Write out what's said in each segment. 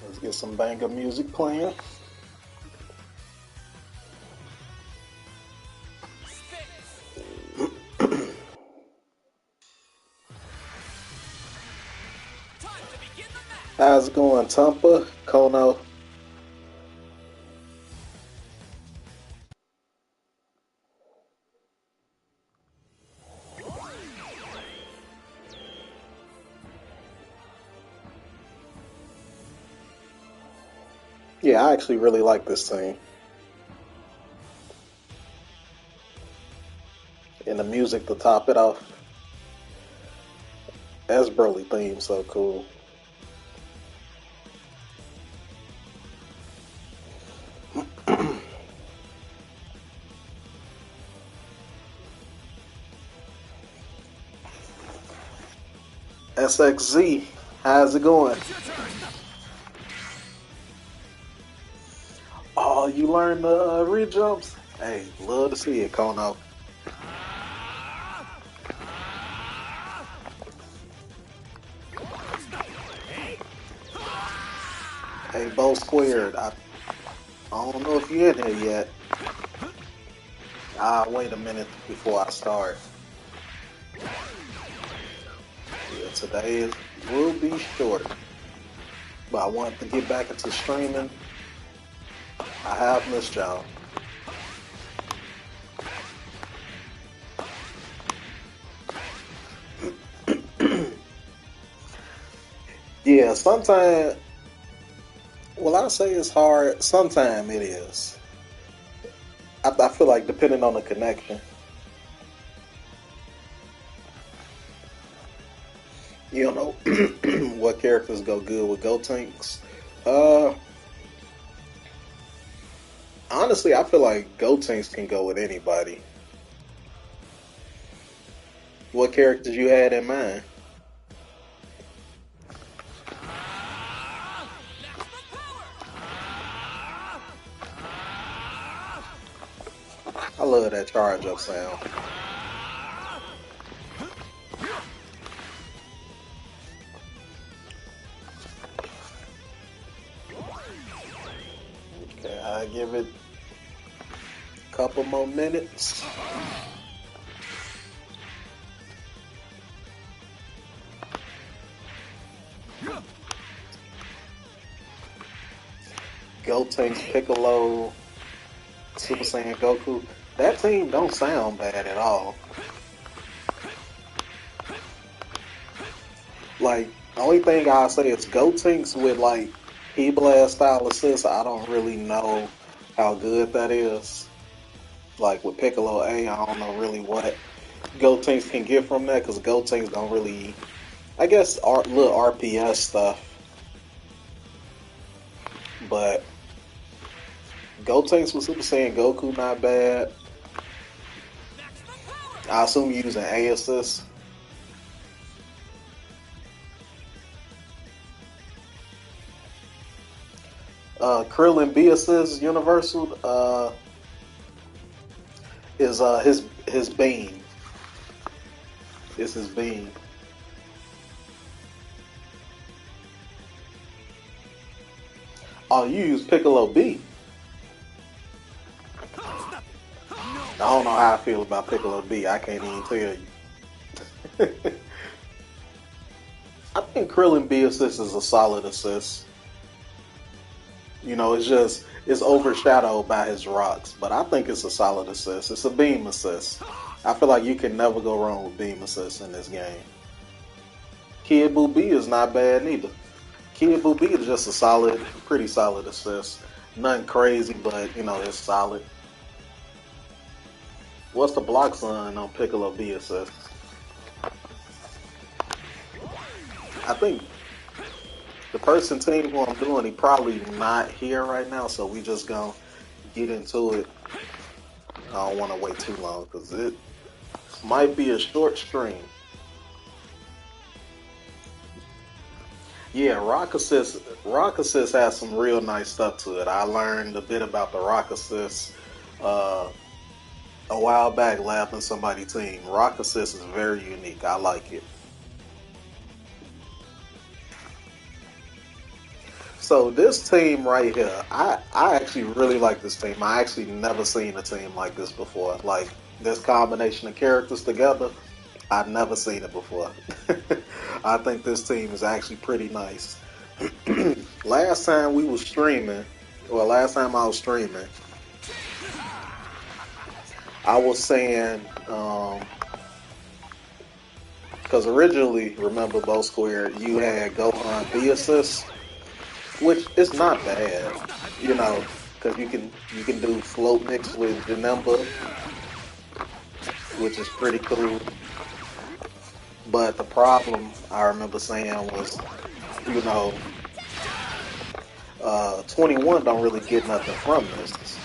Let's get some banger music playing. How's it going, Tumpa? Kono? Yeah, I actually really like this team. And the music to top it off. That's Broly theme, so cool. SXZ, how's it going? Oh, you learned the re-jumps? Hey, love to see it, Kono. Hey, Bo Squared, I don't know if you're in here yet. I'll wait a minute before I start. Yeah, today will be short. But I want to get back into streaming. I have missed y'all. Yeah, sometimes, well, I say it's hard. Sometimes it is. I feel like depending on the connection. You don't know what characters go good with Gotenks. Honestly, I feel like Gotenks can go with anybody. What characters you had in mind? I love that charge up sound. Okay, I give it a couple more minutes. Gotenks, Piccolo, Super Saiyan Goku. That team don't sound bad at all. Like, the only thing I'll say is Gotenks with like Blast style assists, I don't really know how good that is. Like with Piccolo A, I don't know really what Gotenks can get from that because Gotenks don't really, I guess, little RPS stuff. But Gotenks with Super Saiyan Goku, not bad. I assume you're using A assist. Krillin B assist universal is his beam. It's his beam. Oh, you use Piccolo B. I don't know how I feel about Piccolo B. I can't even tell you. I think Krillin B assist is a solid assist. You know, it's overshadowed by his rocks, but I think it's a solid assist. It's a beam assist. I feel like you can never go wrong with beam assist in this game. Kid Buu B is not bad neither. Kid Buu B is just a solid, pretty solid assist. Nothing crazy, but you know, it's solid. What's the block sign on Piccolo B assist? I think The person team who I'm doing, he probably not here right now, so we just gonna get into it. I don't want to wait too long because it might be a short stream. Yeah, Rock Assist has some real nice stuff to it. I learned a bit about the Rock Assist uh, a while back, lapping somebody team. Rock Assist is very unique. I like it. So this team right here, I actually really like this team. I actually never seen a team like this before. Like this combination of characters together, I've never seen it before. I think this team is actually pretty nice. Last time we was streaming, well, last time I was streaming, I was saying, because originally, remember, Bo Square, you had Gohan V assist, which is not bad, you know, because you can do float mix with Janemba, which is pretty cool. But the problem I remember saying was, you know, 21 don't really get nothing from this.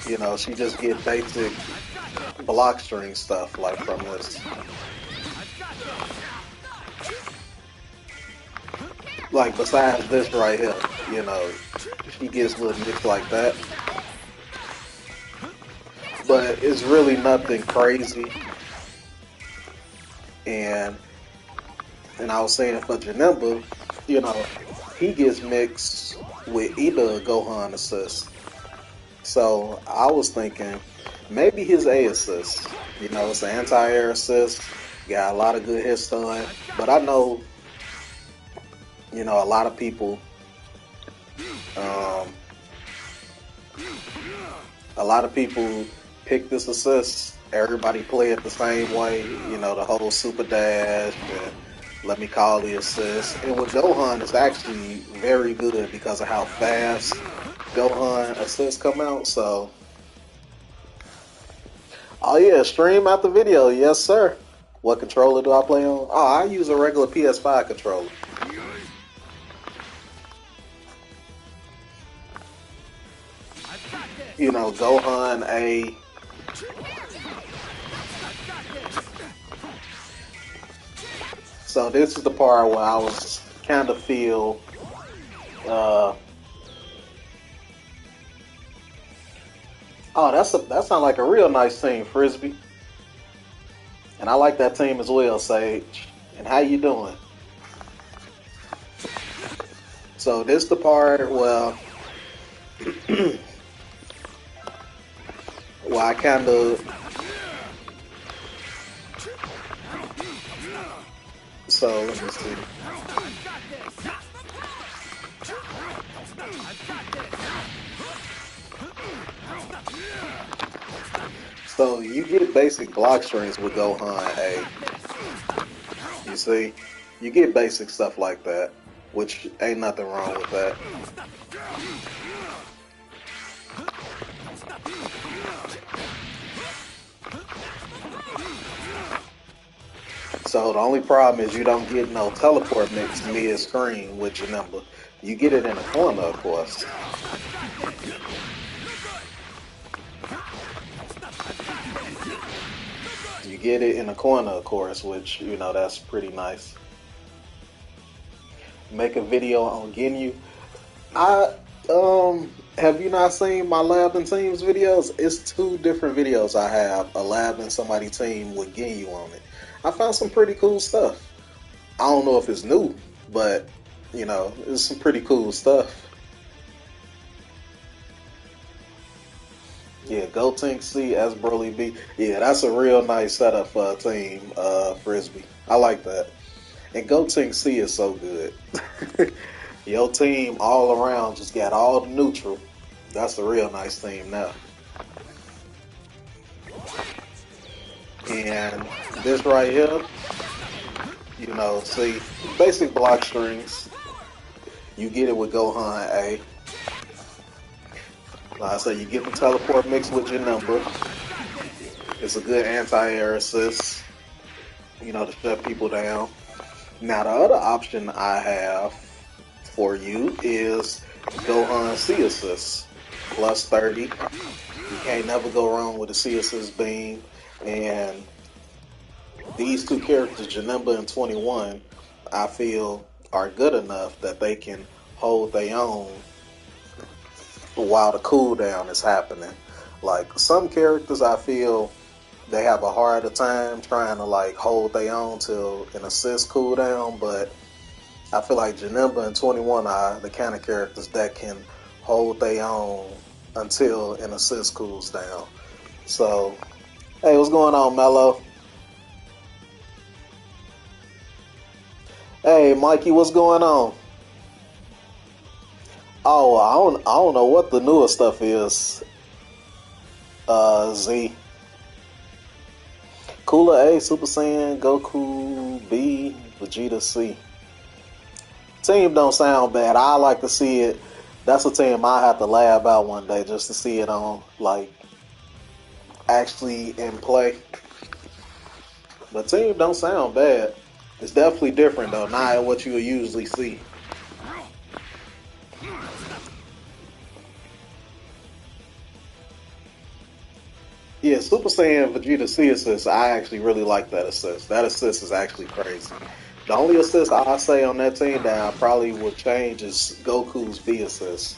You know, she just get basic block string stuff like from this. Like besides this right here, you know, she gets little nicks like that. But it's really nothing crazy. And I was saying for Janemba, you know, he gets mixed with either Gohan assist. So I was thinking maybe his A assist. You know, it's an anti-air assist. Got a lot of good hits done. But I know, you know, a lot of people um, pick this assist. Everybody play it the same way, you know, the whole super dash and let me call the assist. And with Gohan, it's actually very good because of how fast Gohan assists come out. So, oh yeah, stream out the video, yes sir. What controller do I play on? Oh, I use a regular PS5 controller. You know, Gohan A. So this is the part where I was kind of feel oh, that sounds like a real nice team, Frisbee. And I like that team as well, Sage. And how you doing? So this the part where I kind of so let me see. So you get basic block strings with Gohan A. You see, you get basic stuff like that, which ain't nothing wrong with that. So the only problem is you don't get no teleport mix mid-screen with your number. You get it in a corner, of course. You get it in a corner, of course, which, you know, that's pretty nice. Make a video on Ginyu. Have you not seen my Lab and Teams videos? It's 2 different videos I have, a Lab and somebody team with Ginyu on it. I found some pretty cool stuff. I don't know if it's new, but, you know, it's some pretty cool stuff. Yeah, Gotenk C as Broly B. Yeah, that's a real nice setup for a team, Frisbee. I like that. And Gotenk C is so good. Your team all around just got all the neutral. That's a real nice team now. And this right here, you know, see, basic block strings. You get it with Gohan A. Like I said, you get the teleport mixed with your number. It's a good anti-air assist. to shut people down. Now, the other option I have for you is Gohan C assist plus 30. You can't never go wrong with a C assist beam. And these two characters, Janemba and 21, I feel are good enough that they can hold their own while the cooldown is happening. Like some characters, I feel they have a harder time trying to like hold their own till an assist cooldown, but I feel like Janemba and 21 are the kind of characters that can hold their own until an assist cools down. So, hey, what's going on, Mello? Hey, Mikey, what's going on? Oh, I don't know what the newer stuff is. Z. Cooler A, Super Saiyan, Goku B, Vegeta C. Team don't sound bad. I like to see it. That's a team I have to lab out one day just to see it on, like, actually in play. But team don't sound bad. It's definitely different though, not what you would usually see. Yeah, Super Saiyan Vegeta C assist, I actually really like that assist. That assist is actually crazy. The only assist I say on that team that I probably would change is Goku's V assist.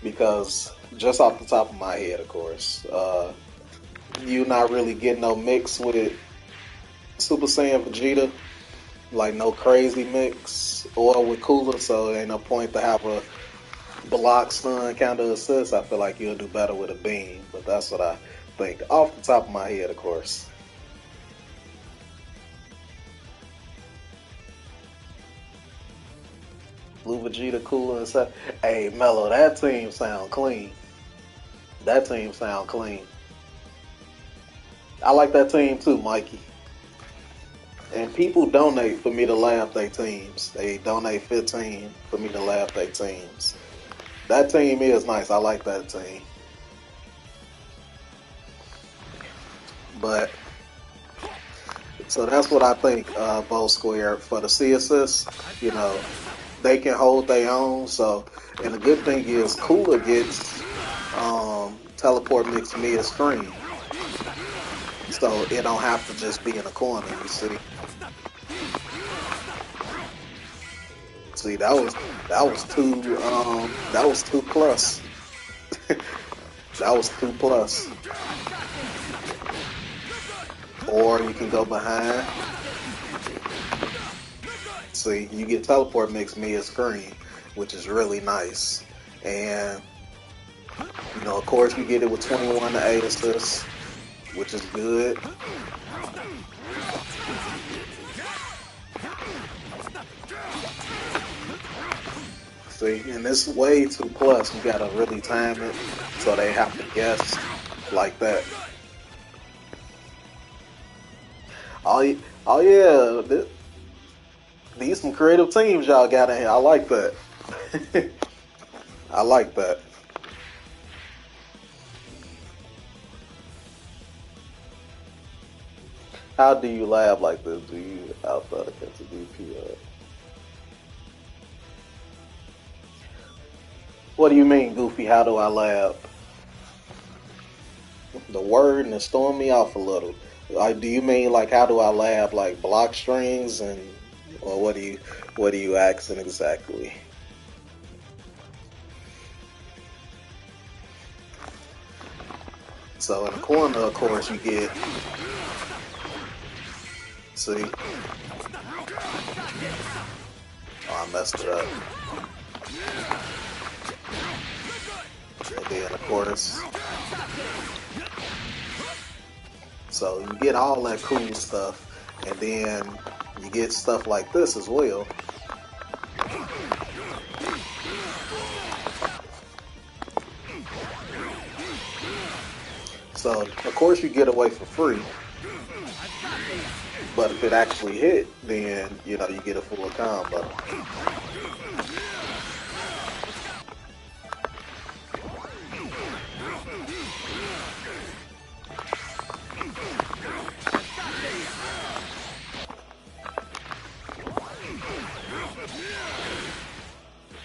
Because just off the top of my head, of course, you not really getting no mix with Super Saiyan Vegeta, like no crazy mix, or with Cooler, so ain't no point to have a block stun kind of assist. I feel like you'll do better with a beam, but that's what I think off the top of my head, of course. Blue Vegeta, Cooler, and stuff. Hey, Mello, that team sound clean. That team sound clean. I like that team too, Mikey. And people donate for me to laugh their teams. They donate 15 for me to laugh their teams. That team is nice. I like that team. But so that's what I think. Both Square for the C assist, they can hold their own. So, and the good thing is, Cooler gets teleport mix mid screen, so it don't have to just be in the corner. You see. See, that was 2 plus. That was 2 plus. Or you can go behind. See, you get teleport mix mid screen, which is really nice. And of course, you get it with 21 to 8 assists, which is good. See, and this way 2 plus, you gotta really time it, so they have to guess like that. Oh yeah, these some creative teams y'all got in here. I like that. I like that. How do you laugh like this? Do you authenticate to DP? What do you mean, Goofy? How do I laugh? The word and it's throwing me off a little. Like, do you mean like how do I laugh? Like block strings or what are you asking exactly? So in the corner, of course, you get. See, oh, I messed it up. And then of course. So you get all that cool stuff, and then you get stuff like this as well. So of course you get away for free, but if it actually hit, then you get a full combo.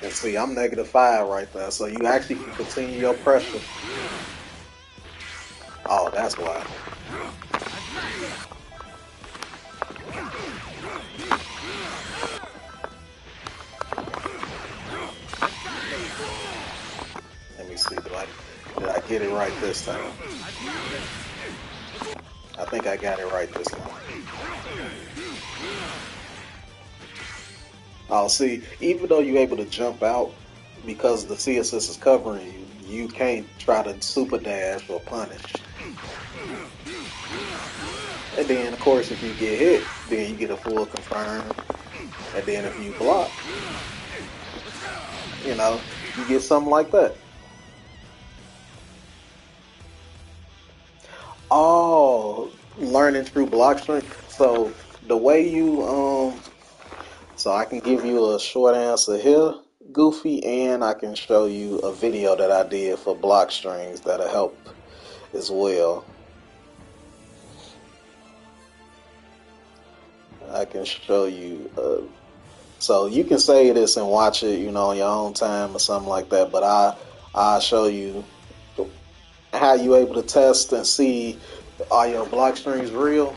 And see, I'm -5 right there, so you actually can continue your pressure. Oh, that's why. Let me see, did I get it right this time? I think I got it right this time. Oh, see, even though you're able to jump out, because the C assist is covering you, you can't try to super dash or punish. And then, of course, if you get hit, then you get a full confirm. And then if you block, you get something like that. Oh, learning through block strength. So the way so I can give you a short answer here, Goofy, and I can show you a video that I did for block strings that'll help as well. I can show you. So you can say this and watch it, on your own time or something like that. But I'll show you how you able to test and see are your block strings real.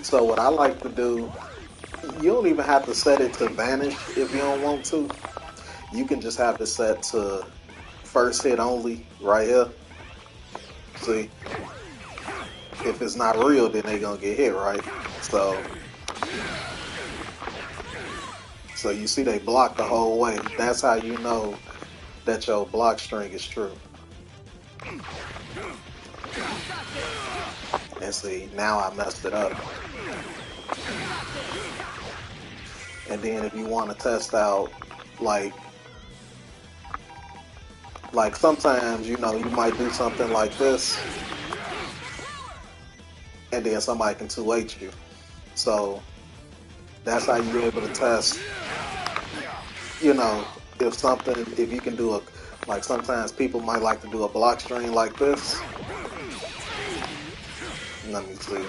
So what I like to do, you don't even have to set it to vanish if you don't want to. You can just have it set to first hit only right here. See, if it's not real, then they're gonna get hit, right? So you see they block the whole way. That's how you know that your block string is true. And see, now I messed it up. And then if you want to test out, like sometimes, you might do something like this, and then somebody can 2H you. So that's how you're able to test, if you can do like sometimes people might like to do a block string like this. Let me see.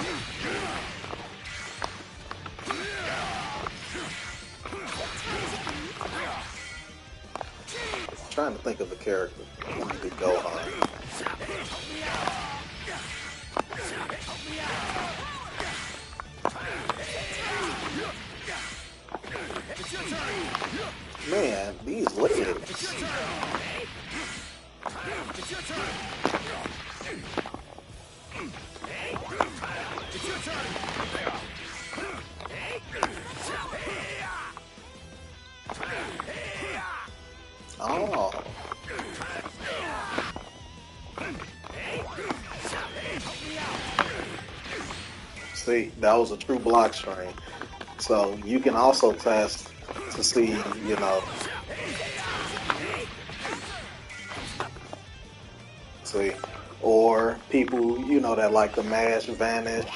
I'm trying to think of a character. Let me do Gohan. Man, these legs. Oh. See, that was a true block string. So you can also test to see, see, or people, that like to mash, vanish.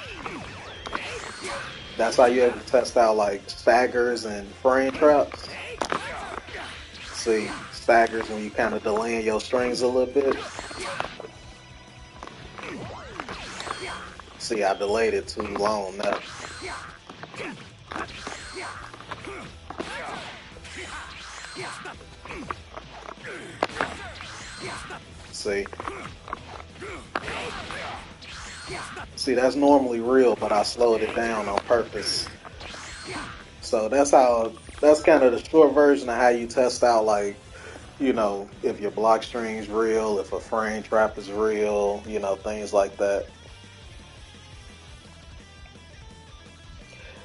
That's how you're able to test out like staggers and frame traps. See, staggers when you kind of delaying your strings a little bit. See, I delayed it too long now. See, that's normally real, but I slowed it down on purpose. So that's kind of the short version of how you test out, like, if your block string's real, if a frame trap is real, things like that.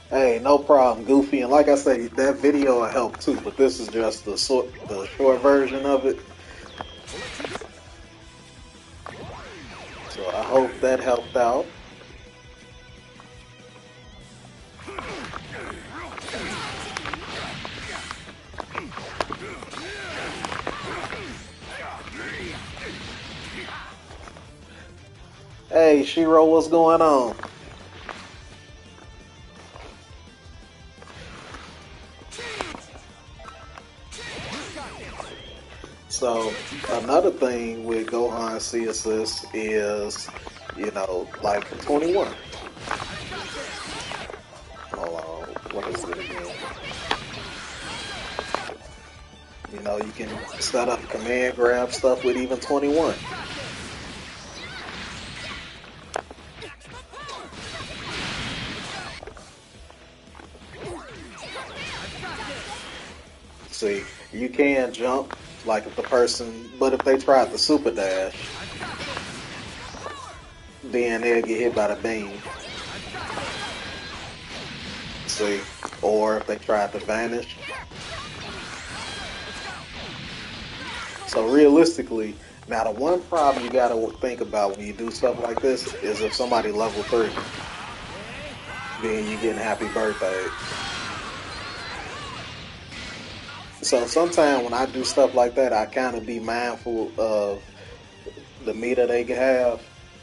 Hey, no problem, Goofy. And like I say, that video will help too, but this is just the short version of it. So I hope that helped out. Hey, Shiro, what's going on? So another thing with Gohan C assist is, like 21. Hold on, what is it again? You know, you can set up command grab stuff with even 21. See, you can jump like if the person, but if they tried the super dash, then they'll get hit by the beam. See, or if they tried to vanish. So realistically, now the one problem you gotta think about when you do stuff like this is if somebody level 3, then you getting happy birthday. So sometimes when I do stuff like that, I kind of be mindful of the meter they can have,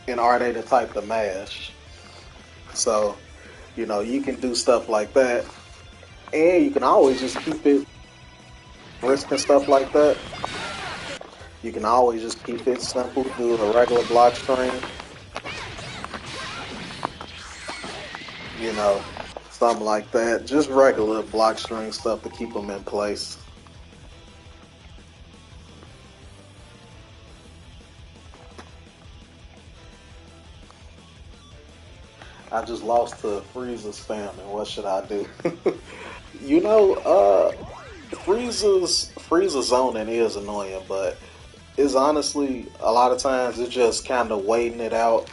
and are they the type to mash? So, you know, you can do stuff like that, and you can always just keep it risk and stuff like that. You can always just keep it simple, do a regular block string, you know, something like that. Just regular block string stuff to keep them in place. I just lost to Frieza's family. What should I do? You know, Frieza's zoning is annoying, but it's honestly a lot of times it's just kind of waiting it out.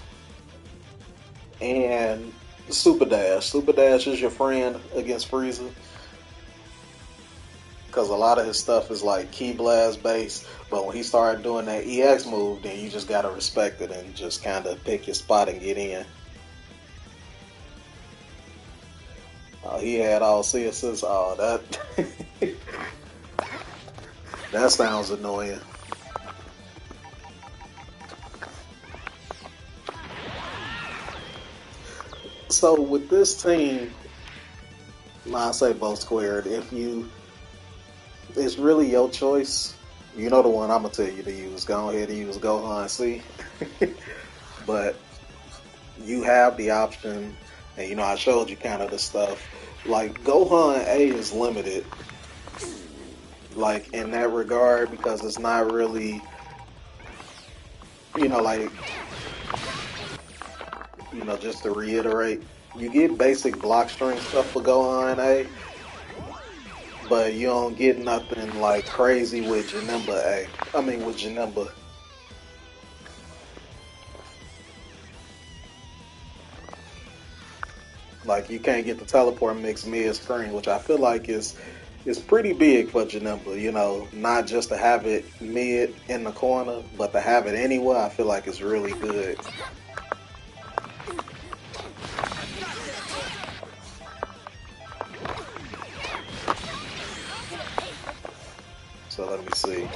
And Super Dash, Super Dash is your friend against Frieza because a lot of his stuff is like Key Blast based. But when he started doing that EX move, then you just gotta respect it and just kind of pick your spot and get in. He had all CSS. Oh, that that sounds annoying. So with this team, I say both squared. If you, it's really your choice. You know the one I'm gonna tell you to use. Go ahead and use Gohan C. But you have the option, and you know I showed you kind of the stuff. Like Gohan A is limited, like in that regard, because it's not really, you know, like you know, just to reiterate, you get basic block string stuff for Gohan A, but you don't get nothing like crazy with Janemba A. I mean, with Janemba. Like, you can't get the teleport mix mid screen, which I feel like is pretty big for Janemba. You know, not just to have it mid in the corner, but to have it anywhere, I feel like it's really good. So let me see.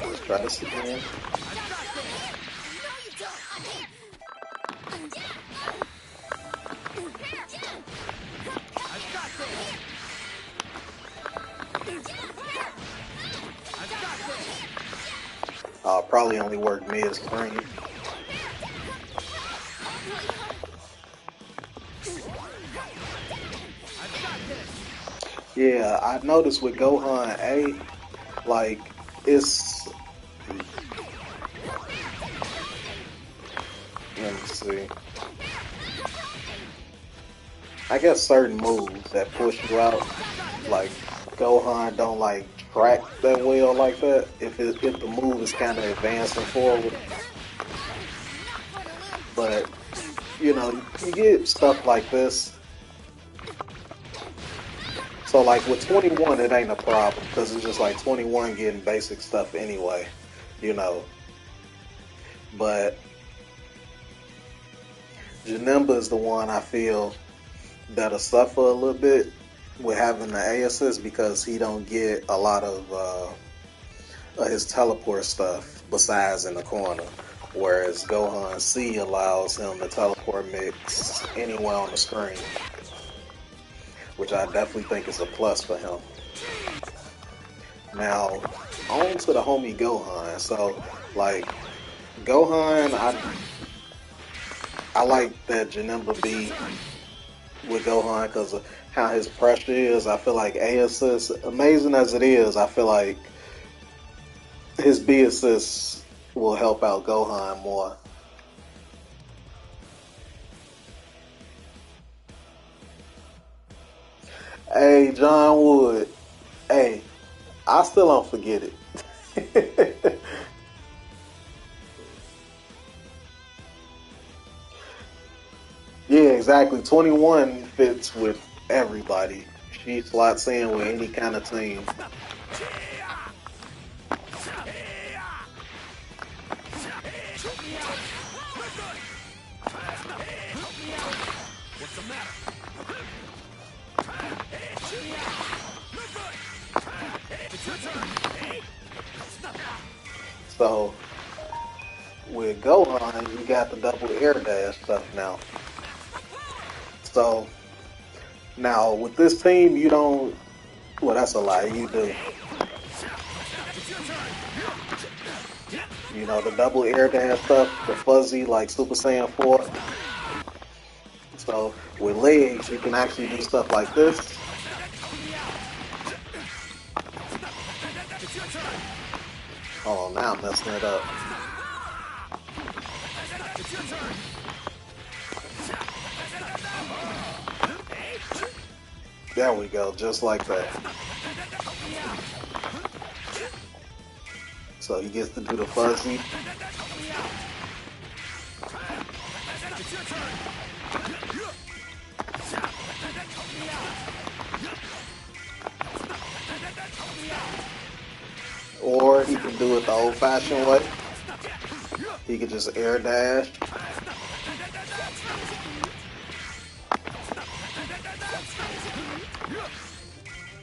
Let's try this again. I'll probably only work mid screen. Yeah, I noticed with Gohan A, like it's. Let me see. I guess certain moves that push you out, like Gohan, don't like track that well like that. If the move is kind of advancing forward, but you know you get stuff like this. So like with 21, it ain't a problem because it's just like 21 getting basic stuff anyway, you know. But Janemba is the one I feel that'll suffer a little bit with having the A assist because he don't get a lot of his teleport stuff besides in the corner. Whereas Gohan C allows him to teleport mix anywhere on the screen, which I definitely think is a plus for him. Now, on to the homie Gohan. So, like, Gohan, I like that Janemba B with Gohan because of how his pressure is. I feel like A assist, amazing as it is, I feel like his B assist will help out Gohan more. Hey, John Wood. Hey, I still don't forget it. Yeah, exactly. 21 fits with everybody. She slots in with any kind of team. So with Gohan, you got the double air dash stuff now. So now with this team, you don't. Well, that's a lie. You do. You know the double air dash stuff, the fuzzy like Super Saiyan 4. So with legs, you can actually do stuff like this. Oh, now I'm messing it up. There we go, just like that. So he gets to do the fuzzy. Or he can do it the old-fashioned way. He can just air dash.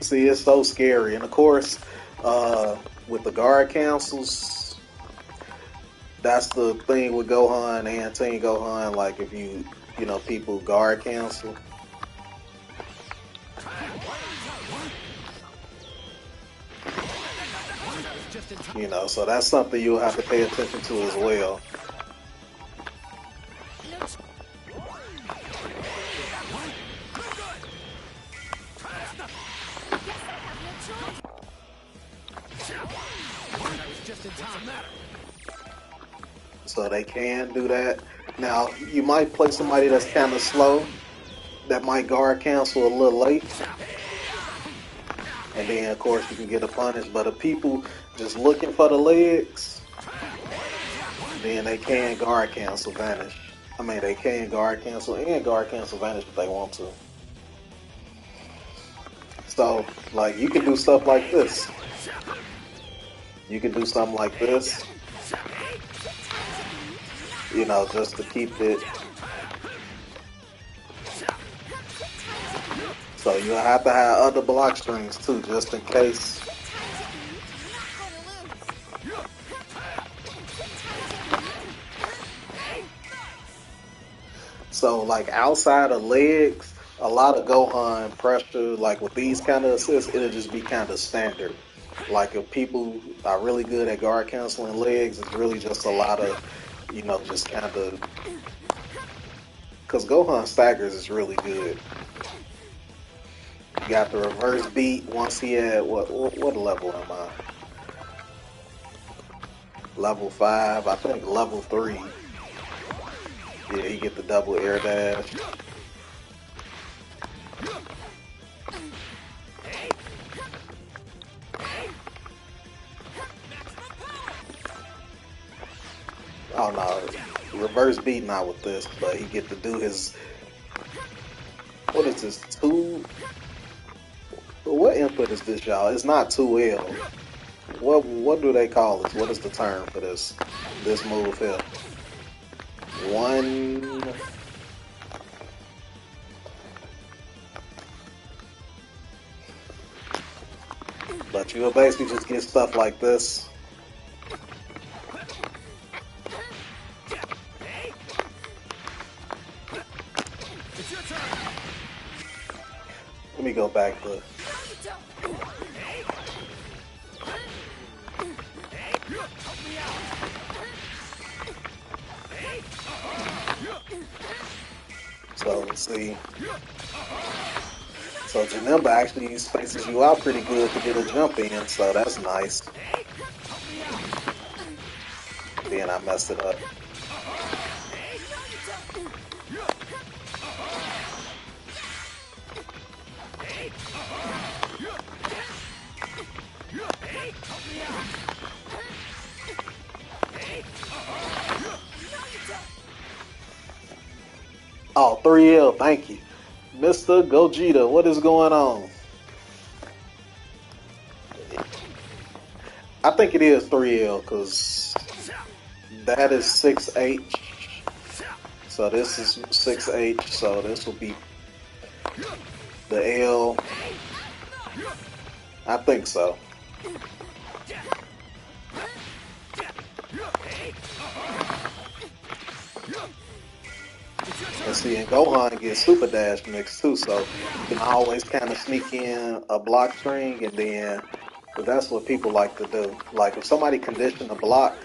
See, it's so scary. And of course, with the guard cancels, that's the thing with Gohan and Teen Gohan. Like if you know, people guard cancel. You know, so that's something you'll have to pay attention to as well. So they can do that. Now, you might play somebody that's kind of slow, that might guard cancel a little late. And then, of course, you can get a punish. But if people just looking for the legs, then they can guard cancel vanish. I mean, they can guard cancel and guard cancel vanish if they want to. So, like, you can do stuff like this. You can do something like this. You know, just to keep it. So you have to have other block strings too, just in case. So like outside of legs, a lot of Gohan pressure, like with these kind of assists, it'll just be kind of standard. Like if people are really good at guard canceling legs, it's really just a lot of, you know, just kind of. Because Gohan staggers is really good. You got the reverse beat once he had, what level am I? Level 5, I think level 3. Yeah, you get the double air dash. Oh no, reverse beat not with this, but he get to do his, what is this, 2? What input is this, y'all? It's not 2L. What do they call this? What is the term for this move here? 1. But you'll basically just get stuff like this. Let me go back to. See, so Janemba actually spaces you out pretty good to get a jump in, so that's nice. Then I messed it up. Oh, 3L, thank you. Mr. Gogeta, what is going on? I think it is 3L because that is 6H. So this is 6H, so this will be the L. I think so. And see, and Gohan gets super dash mix too, so you can always kind of sneak in a block string, and then but that's what people like to do. Like if somebody condition a block,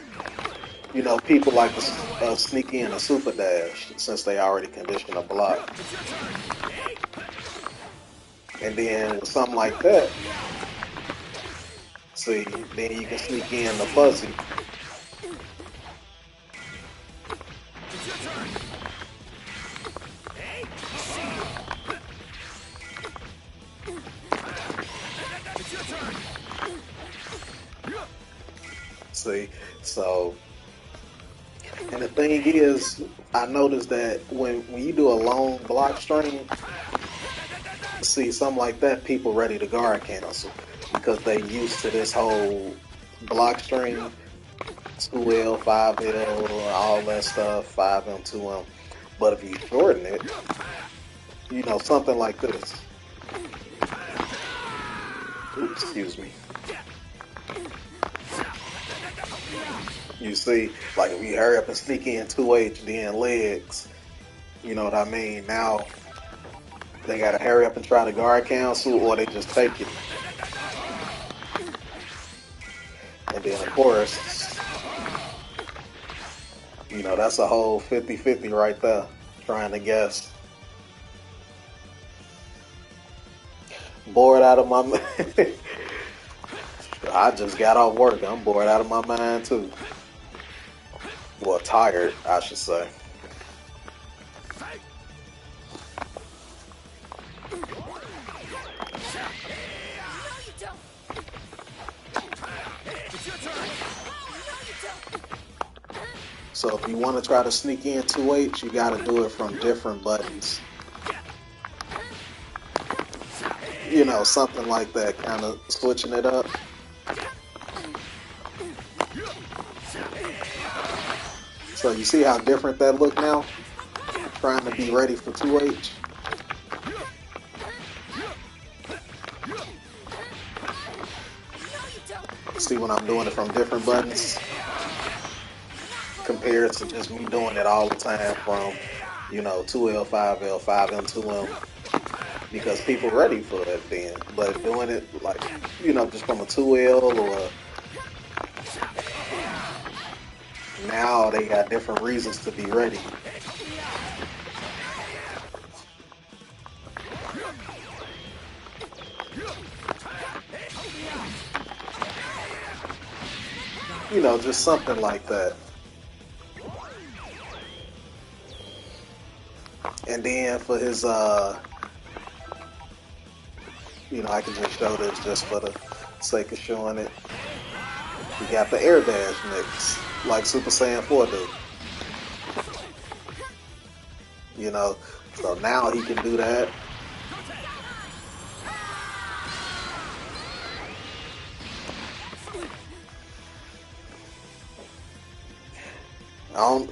you know, people like to sneak in a super dash since they already conditioned a block. And then with something like that, see, then you can sneak in the fuzzy. See, so, and the thing is, I noticed that when you do a long block string, see, something like that, people ready to guard cancel because they used to this whole block string, 2L, 5L, all that stuff, 5M, 2M. But if you shorten it, you know, something like this. Oops, excuse me. You see, like if you hurry up and sneak in 2H, then legs, you know what I mean? Now they gotta hurry up and try to guard cancel, or they just take it. And then of course, you know, that's a whole 50-50 right there, trying to guess. Bored out of my mind. I just got off work. I'm bored out of my mind too. Well, tired, I should say. So if you want to try to sneak in 2H, you got to do it from different buttons. You know, something like that, kind of switching it up. So you see how different that look now? Trying to be ready for 2H. See when I'm doing it from different buttons compared to just me doing it all the time from, you know, 2L, 5L, 5M, 2M. Because people ready for it then. But doing it like, you know, just from a 2L or now they got different reasons to be ready. You know, just something like that. And then for his you know, I can just show this just for the sake of showing it. We got the air dash mix, like Super Saiyan 4 do. You know, so now he can do that.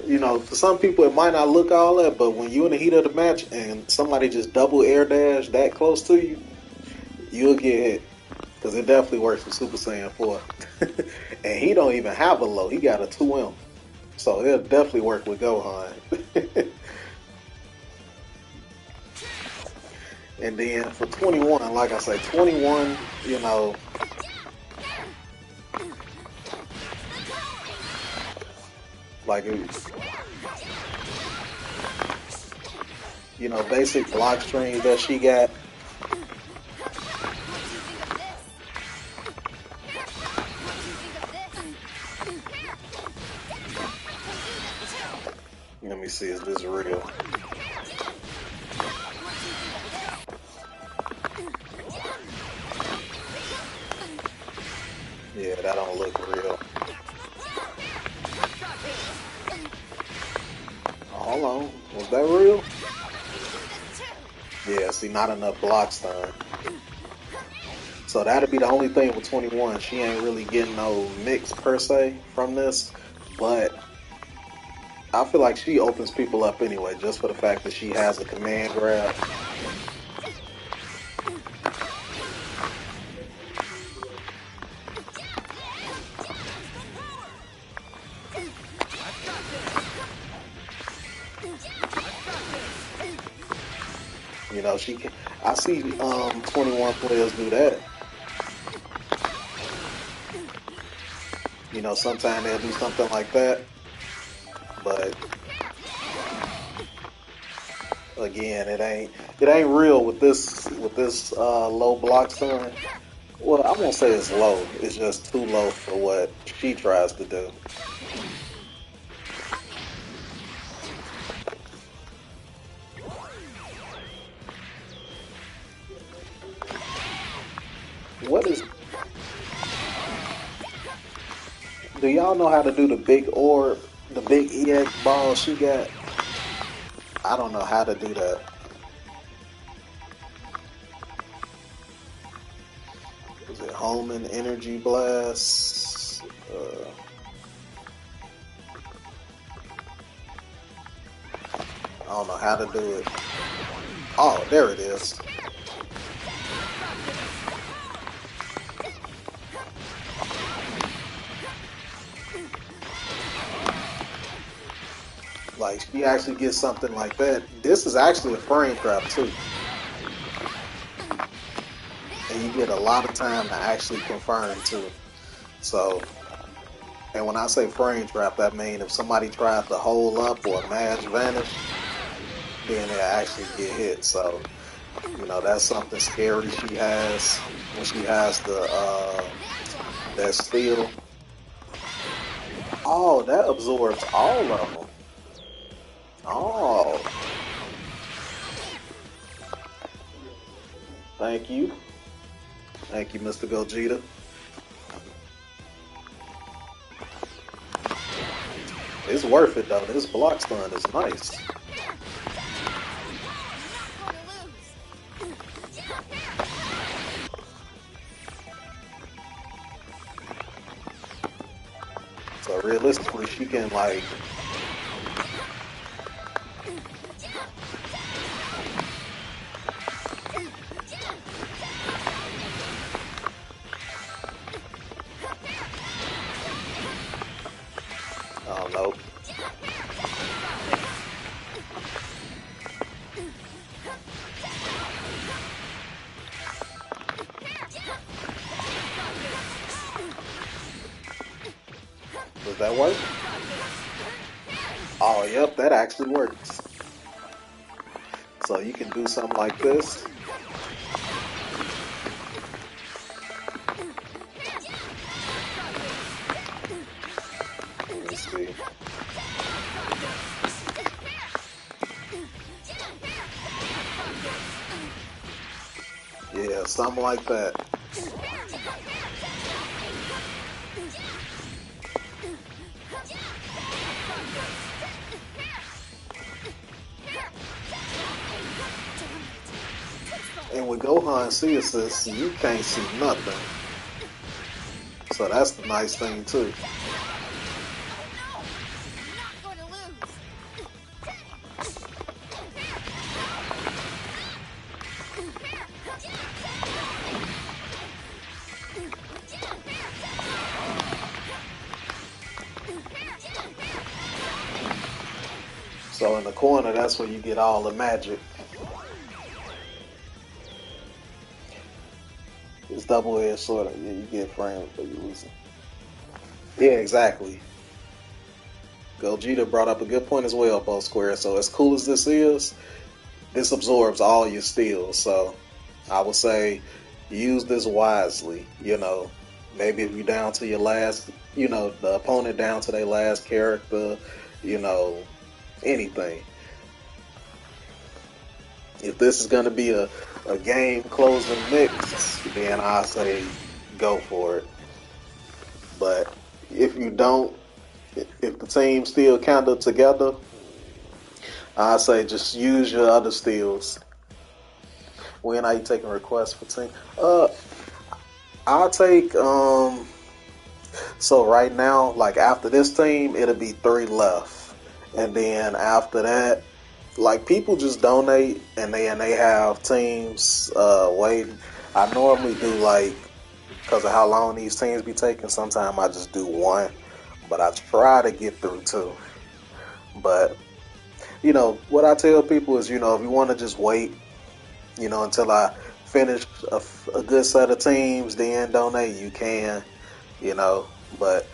You know, for some people it might not look all that, but when you're in the heat of the match and somebody just double air dash that close to you, you'll get hit. Because it definitely works for Super Saiyan 4. And he don't even have a low. He got a 2M. So it'll definitely work with Gohan. And then for 21, like I say, 21, you know, like, basic block strings that she got. Let me see, is this real? Yeah, that don't look real. Hold on, was that real? Yeah, see, not enough blocks done. So that'd be the only thing with 21. She ain't really getting no mix per se from this, but I feel like she opens people up anyway, just for the fact that she has a command grab. She can. I see 21 players do that. Sometimes they'll do something like that, but again, it ain't real with this low block stun. Well, I won't say it's low. It's just too low for what she tries to do. What is? Do y'all know how to do the big orb, the big EX ball she got? I don't know how to do that. Is it Holman Energy Blast? I don't know how to do it. Oh, there it is. Like, she actually gets something like that. This is actually a frame trap too. And you get a lot of time to actually confirm too. So, and when I say frame trap, that means if somebody tries to hold up or mash vanish, then they actually get hit. So, that's something scary she has when she has that steel. Oh, that absorbs all of them. Oh, thank you. Thank you, Mr. Gogeta. It's worth it though. This block stun is nice. So realistically, she can like. Oh no. Does that work? Oh, yep, that actually works. So you can do something like this. Let me see. Yeah, something like that. And with Gohan C assist, you can't see nothing. So that's the nice thing too. So in the corner, that's where you get all the magic. It's double-edged sword. Yeah, you get framed, but you lose it. Yeah, exactly. Gogeta brought up a good point as well, both squares. So as cool as this is, this absorbs all your steals. So I would say use this wisely. Maybe if you're down to your last, the opponent down to their last character, you know, anything. If this is going to be a game closing mix, then I say go for it. But if you don't, if the team's still kind of together, I say just use your other steals. When are you taking requests for team? I'll take so right now, like after this team, it'll be three left, and then after that, like people just donate, and they have teams waiting. I normally do like because of how long these teams be taking. Sometimes I just do one, but I try to get through two. But what I tell people is, if you want to just wait, until I finish a good set of teams, then donate. You can, you know, but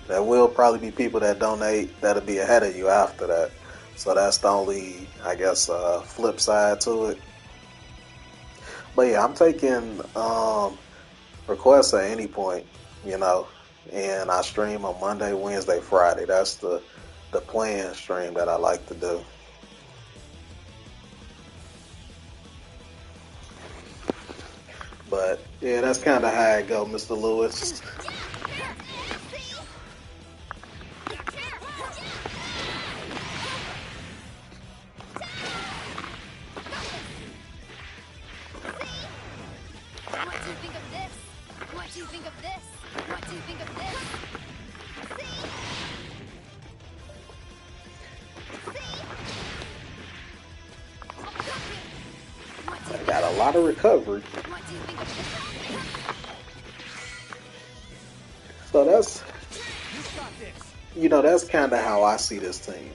there will probably be people that donate that'll be ahead of you after that. So that's the only, I guess, flip side to it. But yeah, I'm taking requests at any point, you know, and I stream on Monday, Wednesday, Friday. That's the planned stream that I like to do. But yeah, that's kind of how it go, Mr. Lewis. What do you think of this? What do you think of this? What do you think of this? I got a lot of recovery. What do you think of this? So that's kind of how I see this team.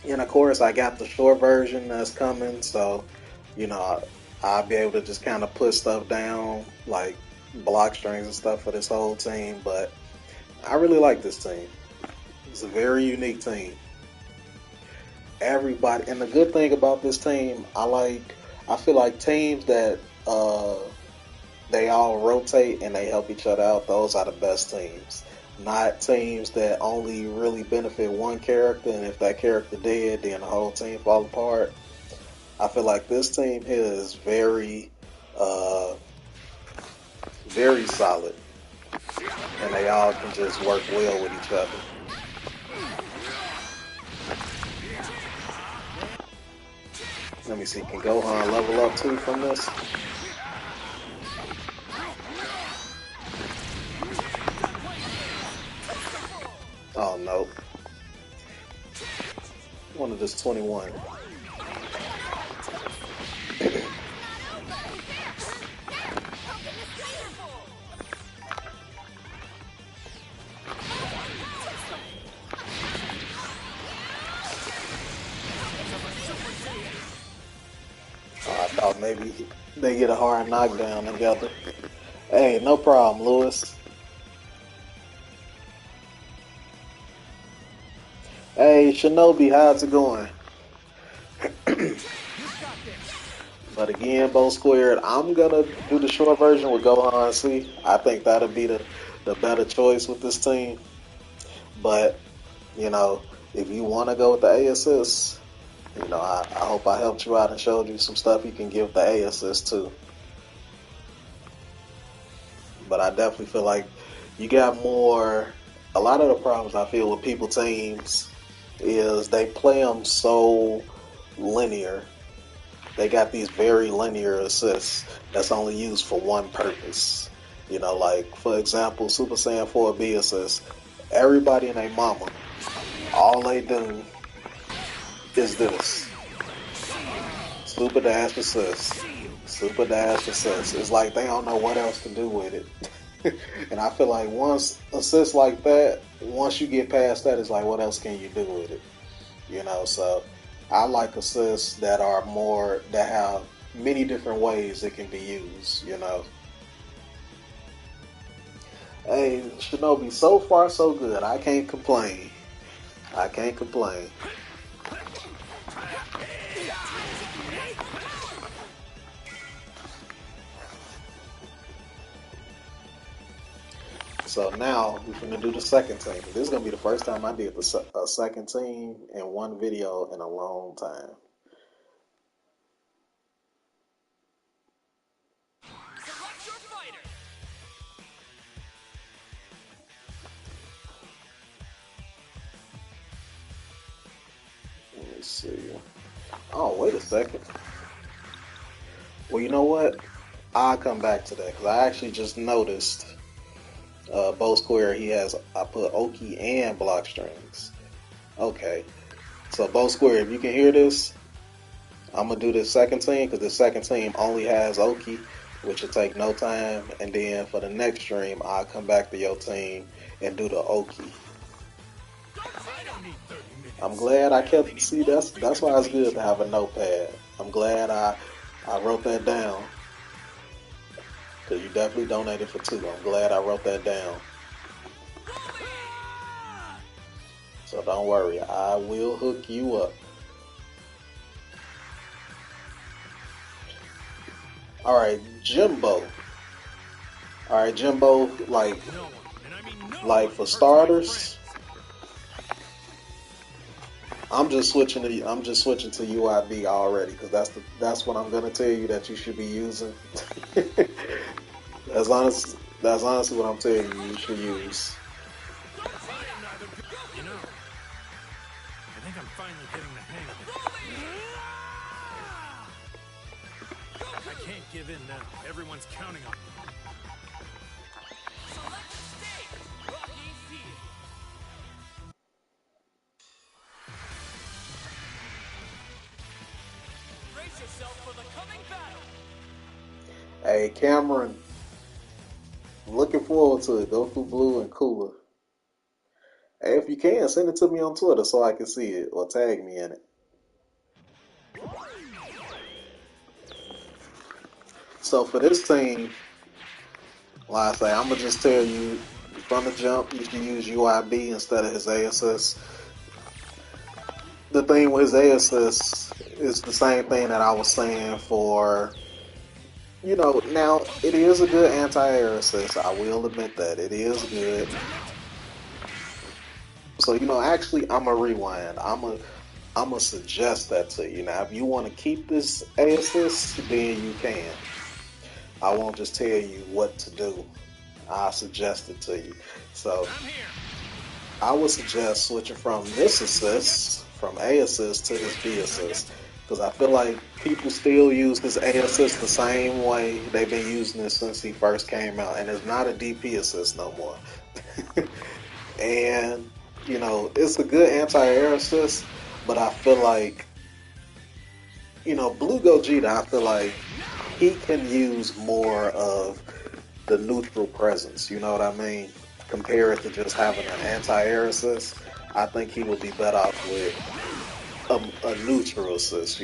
And of course, I got the short version that's coming, so I'll be able to just kind of put stuff down, like block strings and stuff for this whole team. But I really like this team. It's a very unique team. Everybody, and the good thing about this team, I feel like teams that they all rotate and they help each other out. Those are the best teams. Not teams that only really benefit one character, and if that character dead, then the whole team fall apart. I feel like this team here is very, very solid, and they all can just work well with each other. Let me see, can Gohan level up too from this? Oh no. One of this 21. I thought maybe they get a hard knockdown together. Hey, no problem, Lewis. Hey, Shinobi, how's it going? But again, Bo Squared, I'm gonna do the short version with Gohan C. I think that'll be the better choice with this team. But, if you want to go with the A assist, I hope I helped you out and showed you some stuff you can give the A assist too. But I definitely feel like you got more. A lot of the problems I feel with people teams is they play them so linear. They got these very linear assists that's only used for one purpose. Like for example, Super Saiyan 4B assist. Everybody and their mama, all they do is this. Super dash assist. Super dash assist. It's like they don't know what else to do with it. And I feel like once assists like that, once you get past that, it's like what else can you do with it? So I like assists that have many different ways it can be used, Hey, Shinobi, so far so good. I can't complain. I can't complain. So now we're gonna do the second team. This is gonna be the first time I did a second team in one video in a long time. Select your fighter. Let me see. Oh, wait a second. Well, you know what? I'll come back to that because I actually just noticed Bo Square. I put Oki and block strings. Okay, so Bo Square, if you can hear this, I'm gonna do this second team because the second team only has Oki, which will take no time. And then for the next stream, I'll come back to your team and do the Oki. I'm glad I kept. See, that's why it's good to have a notepad. I'm glad I wrote that down because you definitely donated for 2. I'm glad I wrote that down. So don't worry, I will hook you up. All right, Jimbo. All right, Jimbo. Like for starters, I'm just switching to UIB already because that's what I'm gonna tell you that you should be using. That's honestly what I'm telling you should use. You know, I think I'm finally getting the hang of it. I can't give in now. Everyone's counting on me. Select the stage. Rocky Field. Brace yourself for the coming battle. Hey, Cameron, looking forward to it. Go through Blue and Cooler. Hey, if you can, send it to me on Twitter so I can see it or tag me in it. So for this team, like I say, I'm gonna just tell you from the jump, you should use UIB instead of his ASS. The thing with his ASS is the same thing that I was saying for, now it is a good anti-air assist. I will admit that it is good. So actually, I'm a rewind. I'm a suggest that to you. Now, if you want to keep this assist, then you can. I won't just tell you what to do. I suggest it to you. So I would suggest switching from this assist, from A assist to this B assist. Because I feel like people still use this A assist the same way they've been using it since he first came out. And it's not a DP assist no more. And, it's a good anti-air assist, but I feel like, Blue Gogeta, I feel like he can use more of the neutral presence, you know what I mean? Compared to just having an anti-air assist, I think he would be better off with a neutral assist,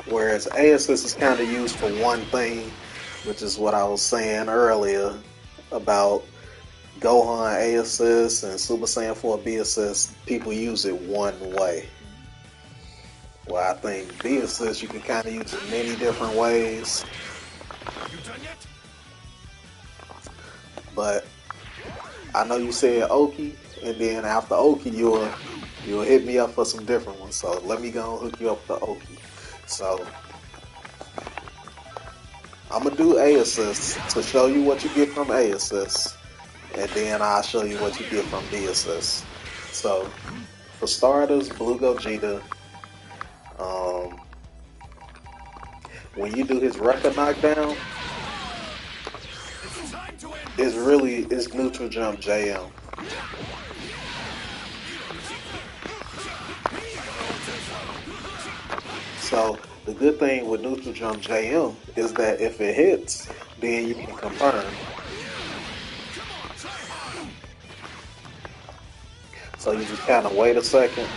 Whereas A assist is kind of used for one thing, which is what I was saying earlier about Gohan A assist and Super Saiyan 4 B assist. People use it one way. Well, I think B assist you can kind of use it many different ways. You done yet? But I know you said Oki, and then after Oki you'll hit me up for some different ones. So let me go and hook you up with the Oki. So I'm gonna do A assist to show you what you get from A assist, and then I'll show you what you get from B assist. So for starters, Blue Gogeta. When you do his record knockdown, it's neutral jump JM. So the good thing with neutral jump JM is that if it hits, then you can confirm. So you just kind of wait a second,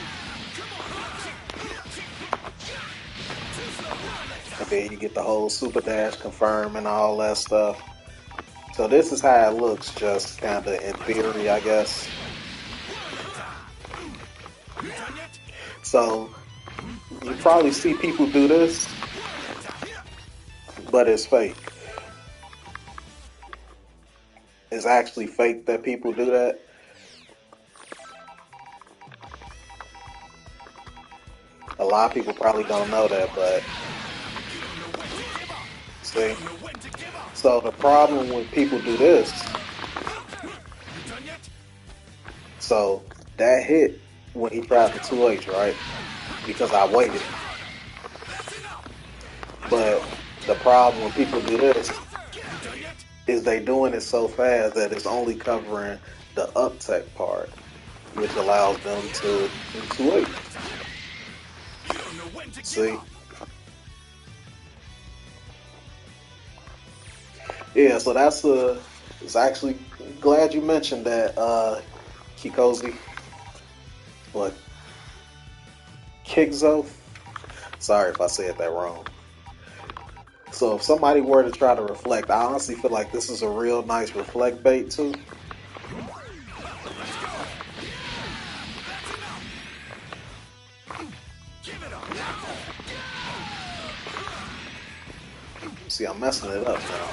and then you get the whole super dash confirm and all that stuff. So this is how it looks, just kind of in theory, I guess. So you probably see people do this, but it's fake. It's actually fake that people do that. A lot of people probably don't know that, but see. So the problem when people do this, so that hit when he tried the 2H, right? Because I waited. But the problem when people do this is they doing it so fast that it's only covering the uptech part, which allows them to do 2H. See? Yeah, so that's it's actually glad you mentioned that, Kikozi. What? Kigzo? Sorry if I said that wrong. So if somebody were to try to reflect, I honestly feel like this is a real nice reflect bait too. See, I'm messing it up now.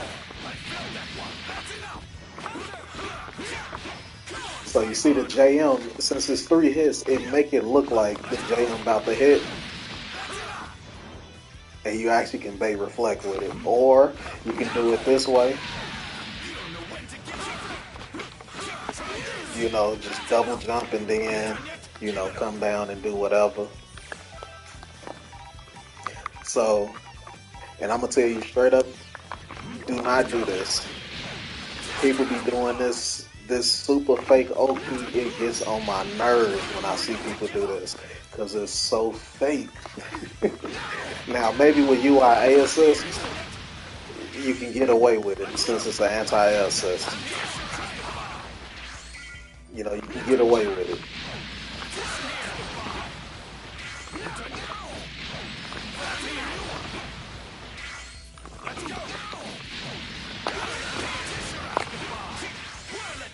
So you see the JM, since it's 3 hits, it make it look like the JM about to hit. And you actually can bait reflect with it. Or you can do it this way. You know, just double jump and then, you know, come down and do whatever. So, and I'm going to tell you straight up, do not do this. People be doing this super fake OP. It gets on my nerves when I see people do this because it's so fake. Now, maybe with UIA assist, you can get away with it since it's an anti-air assist. You know, you can get away with it.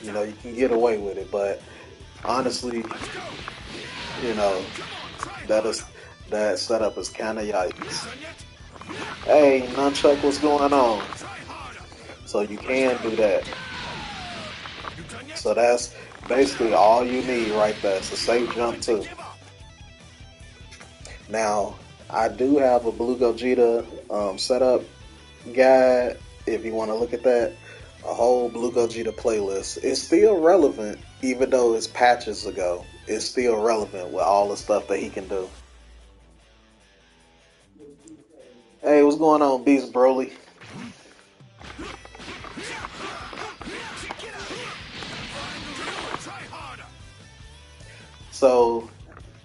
You know, you can get away with it, but honestly, you know, that setup is kind of yikes. Hey, Nunchuck, what's going on? So you can do that. So that's basically all you need right there. It's a safe jump too. Now, I do have a Blue Gogeta setup guide. If you want to look at that, a whole Blue Gogeta playlist. It's still relevant, even though it's patches ago. It's still relevant with all the stuff that he can do. Hey, what's going on, Beast Broly? So,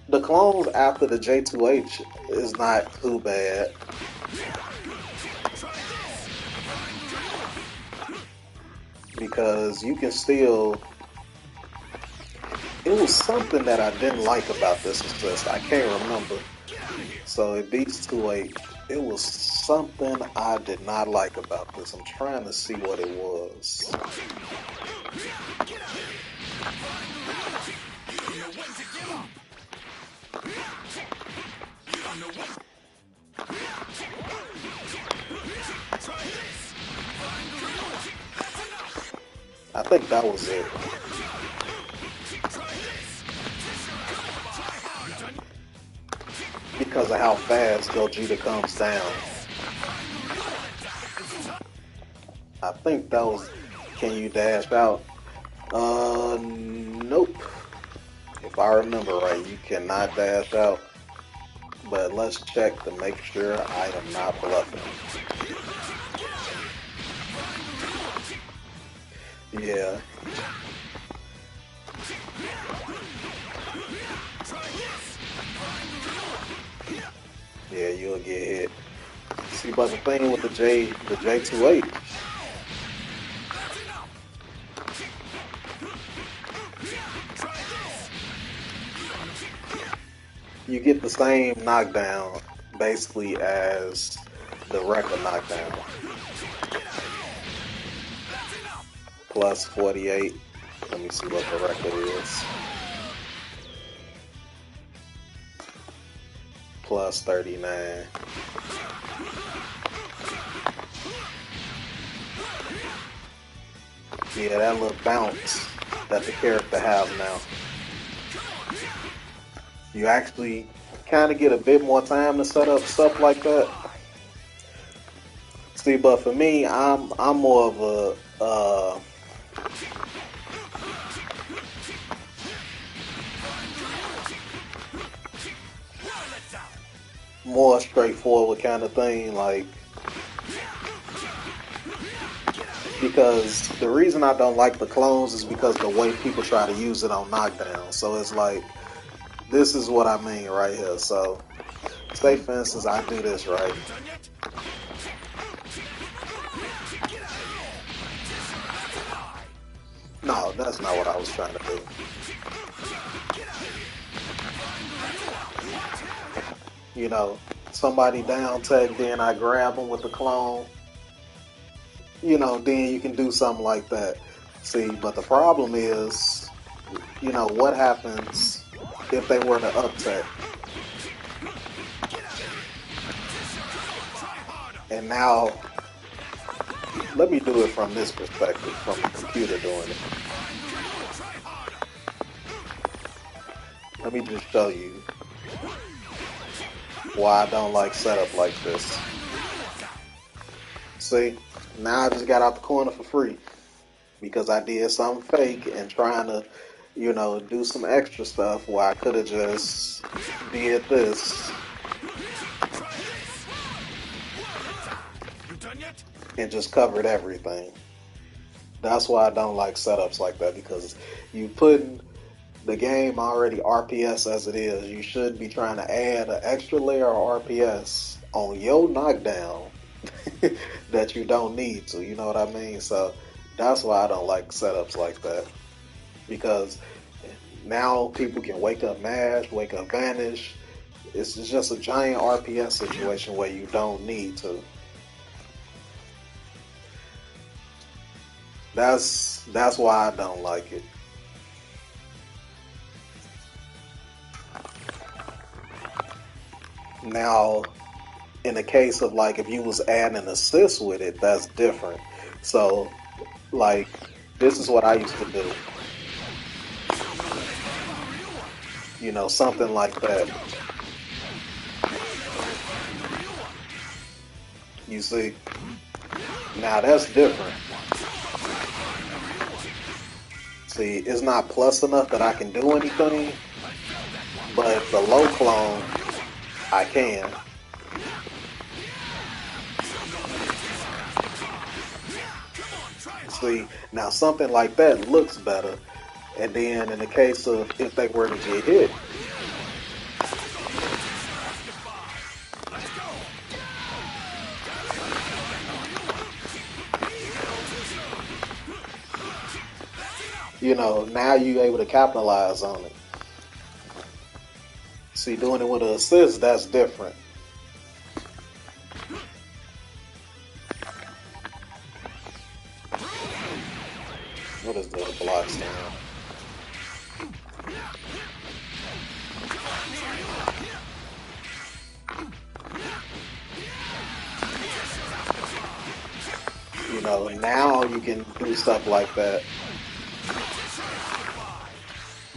the clones after the J2H is not too bad. Because you can still... It was something that I didn't like about this assist. I can't remember. So it beats 2-8. It was something I did not like about this. I'm trying to see what it was. I think that was it. Because of how fast Gogeta comes down. I think that was... Can you dash out? Nope. If I remember right, you cannot dash out. But let's check to make sure I am not bluffing. Yeah. Yeah, you'll get hit. See, but the thing with the J2H, you get the same knockdown basically as the record knockdown. Plus 48. Let me see what the record is. Plus 39. Yeah, that little bounce that the character have now. You actually kind of get a bit more time to set up stuff like that. See, but for me, I'm more of a more straightforward kind of thing, like because the reason I don't like the clones is because the way people try to use it on knockdown. So it's like this is what I mean right here. So say for instance I do this right. No, that's not what I was trying to do. You know, somebody down tech, then I grab them with the clone. You know, then you can do something like that. See, but the problem is, you know, what happens if they were to uptech? And now, let me do it from this perspective, from the computer doing it. Let me just show you why I don't like setup like this. See, now I just got out the corner for free because I did something fake and trying to, you know, do some extra stuff where I could have just did this and just covered everything. That's why I don't like setups like that, because you putting the game already RPS as it is. You should be trying to add an extra layer of RPS on your knockdown that you don't need to. You know what I mean? So that's why I don't like setups like that, because now people can wake up mash, wake up vanish. It's just a giant RPS situation where you don't need to. That's why I don't like it. Now, in the case of like if you was adding an assist with it, that's different. So, like, this is what I used to do. You know, something like that. You see? Now that's different. See, it's not plus enough that I can do anything, but the low clone, I can. See, now something like that looks better. And then in the case of if they were to get hit, you know, now you're able to capitalize on it. See, doing it with an assist, that's different. What is the block stand? You know, now you can do stuff like that.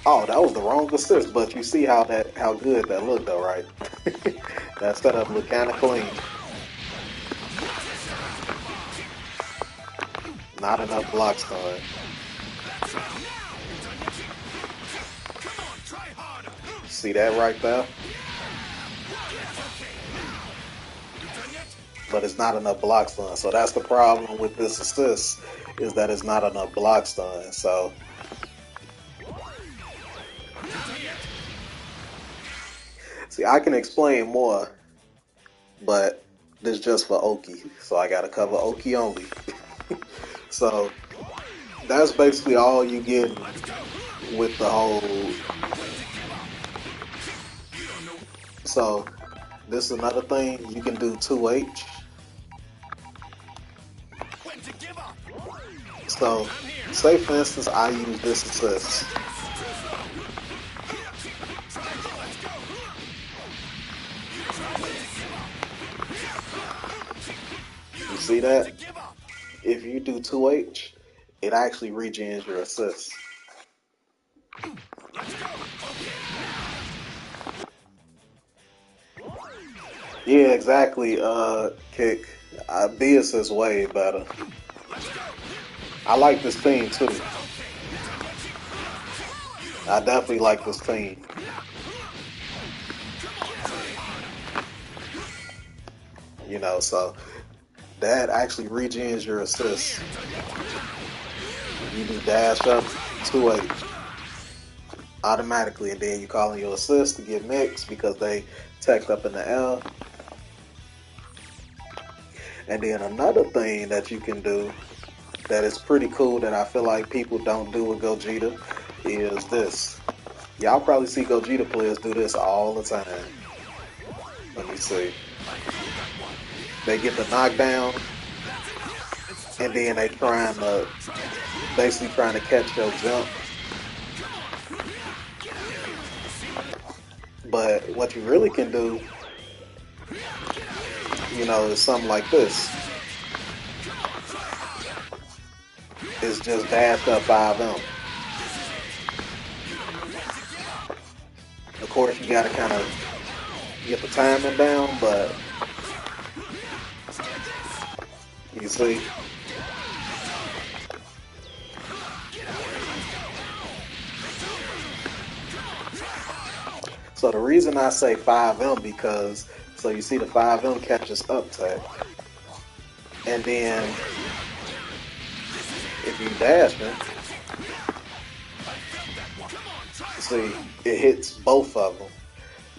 Oh, that was the wrong assist, but you see how good that looked though, right? That setup looked kind of clean. Not enough block stun. See that right there? But it's not enough block stun. So that's the problem with this assist, is that it's not enough block stun. So see, I can explain more, but this is just for Oki. So I gotta cover Oki only. So that's basically all you get with the whole. So this is another thing, you can do 2H. So say for instance I use this assist. You see that? If you do 2H, it actually regens your assist. Yeah, exactly. Kick. B assist way better. I like this team too. I definitely like this team. You know, so that actually regens your assists. You do dash up 2-8 automatically, and then you call in your assist to get mixed because they teched up in the L. And then another thing that you can do that is pretty cool that I feel like people don't do with Gogeta is this. Y'all probably see Gogeta players do this all the time. Let me see. They get the knockdown, and then they basically trying to catch your jump. But what you really can do, you know, is something like this. It's just dash up 5M. Of course, you gotta kind of get the timing down, but you see. So the reason I say 5M because, so you see the 5M catches up tech. And then if you dash it, see, it hits both of them.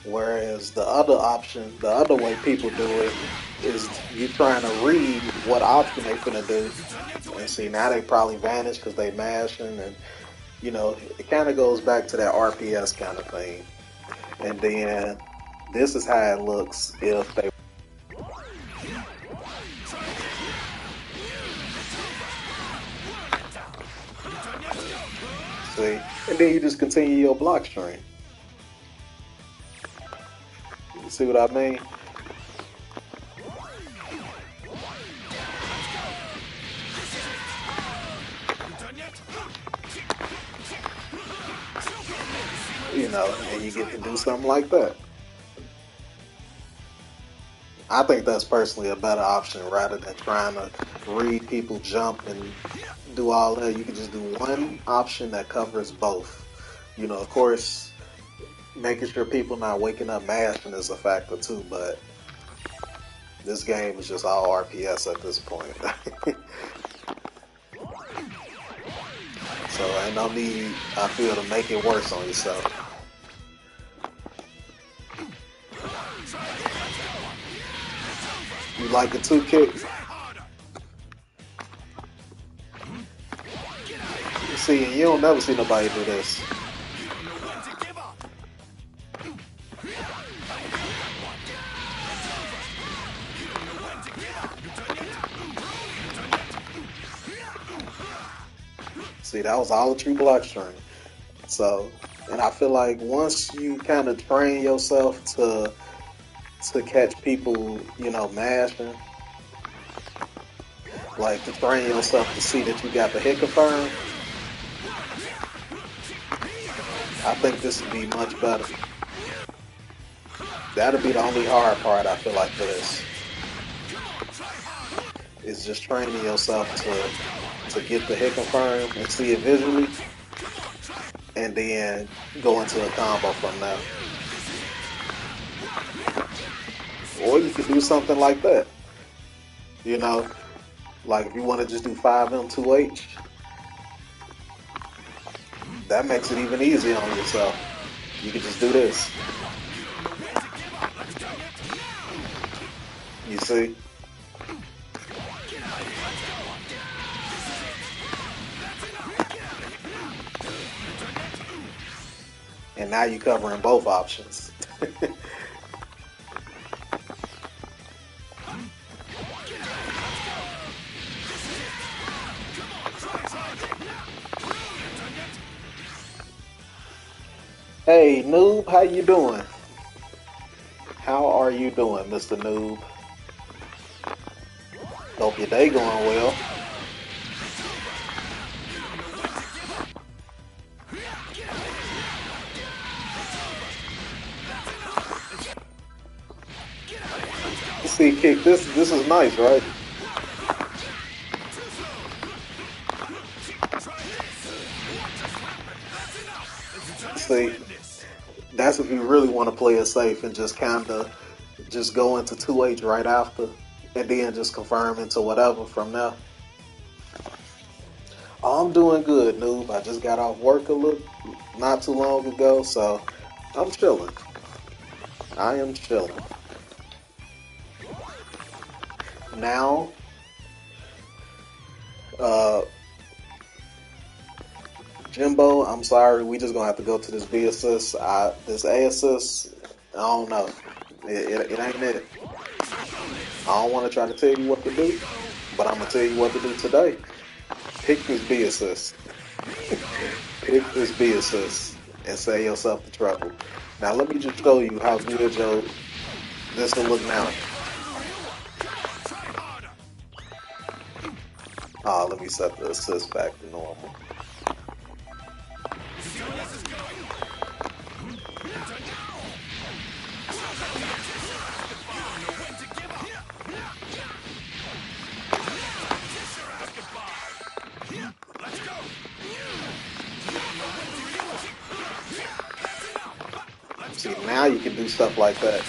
Whereas the other option, the other way people do it, is you trying to read what option they finna do. And see, now they probably vanish because they mashing, and you know, it kind of goes back to that RPS kind of thing. And then this is how it looks if they see, and then you just continue your block string. You see what I mean? You know, and you get to do something like that. I think that's personally a better option rather than trying to read people jump and do all that. You can just do one option that covers both. You know, of course, making sure people not waking up mashing is a factor too, but this game is just all RPS at this point. So ain't no need, I feel, to make it worse on yourself. You like a 2 kick? See, you don't never see nobody do this. See, that was all a true block string. So, and I feel like once you kind of train yourself to catch people, you know, mashing, like to train yourself to see that you got the hit confirm, I think this would be much better. That'll be the only hard part I feel like for this. Is just training yourself to get the hit confirm and see it visually, and then go into a combo from there. Or you could do something like that. You know, like if you want to just do 5M 2H, that makes it even easier on yourself. You can just do this. You see? And now you're covering both options. Hey, Noob, how you doing? How are you doing, Mr. Noob? Hope your day going well. see kick. This is nice, right? See, that's if you really want to play it safe and just kind of just go into 2H right after, and then just confirm into whatever from there. Oh, I'm doing good, noob. I just got off work a little not too long ago, so I'm chilling. I am chilling. Now, uh, Jimbo, I'm sorry. We just gonna have to go to this B assist. This A assist, I don't know. It ain't it. I don't want to try to tell you what to do, but I'm gonna tell you what to do today. Pick this B assist. Pick this B assist and save yourself the trouble. Now let me just show you how good your this will look now. Let me set the assist back to normal. See, now you can do stuff like that.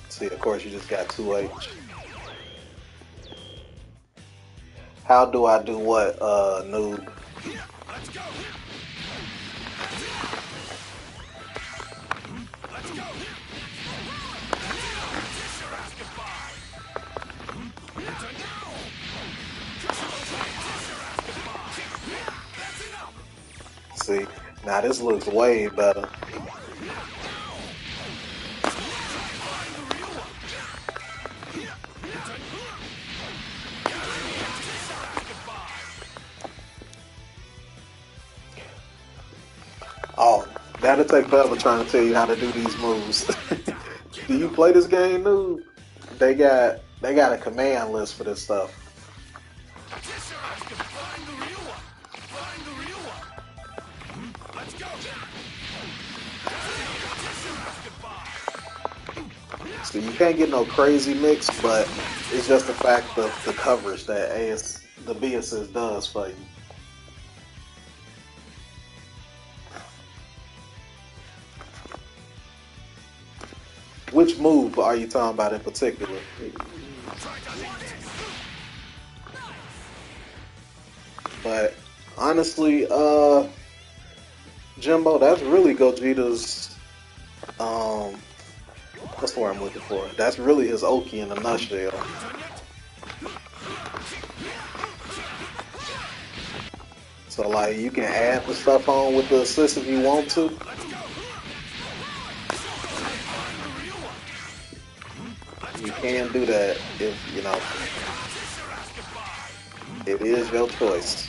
See, of course, you just got 2H. How do I do what, noob? See, now this looks way better. Oh, that'll take forever trying to tell you how to do these moves. Do you play this game, noob? They got a command list for this stuff. So you can't get no crazy mix, but it's just the fact of the coverage that the B assist does for you. Which move are you talking about in particular? But honestly, Jimbo, that's really Gogeta's what's the word I'm looking for? That's really his Oki in a nutshell. So like you can add the stuff on with the assist if you want to. You can do that if you know it is your choice.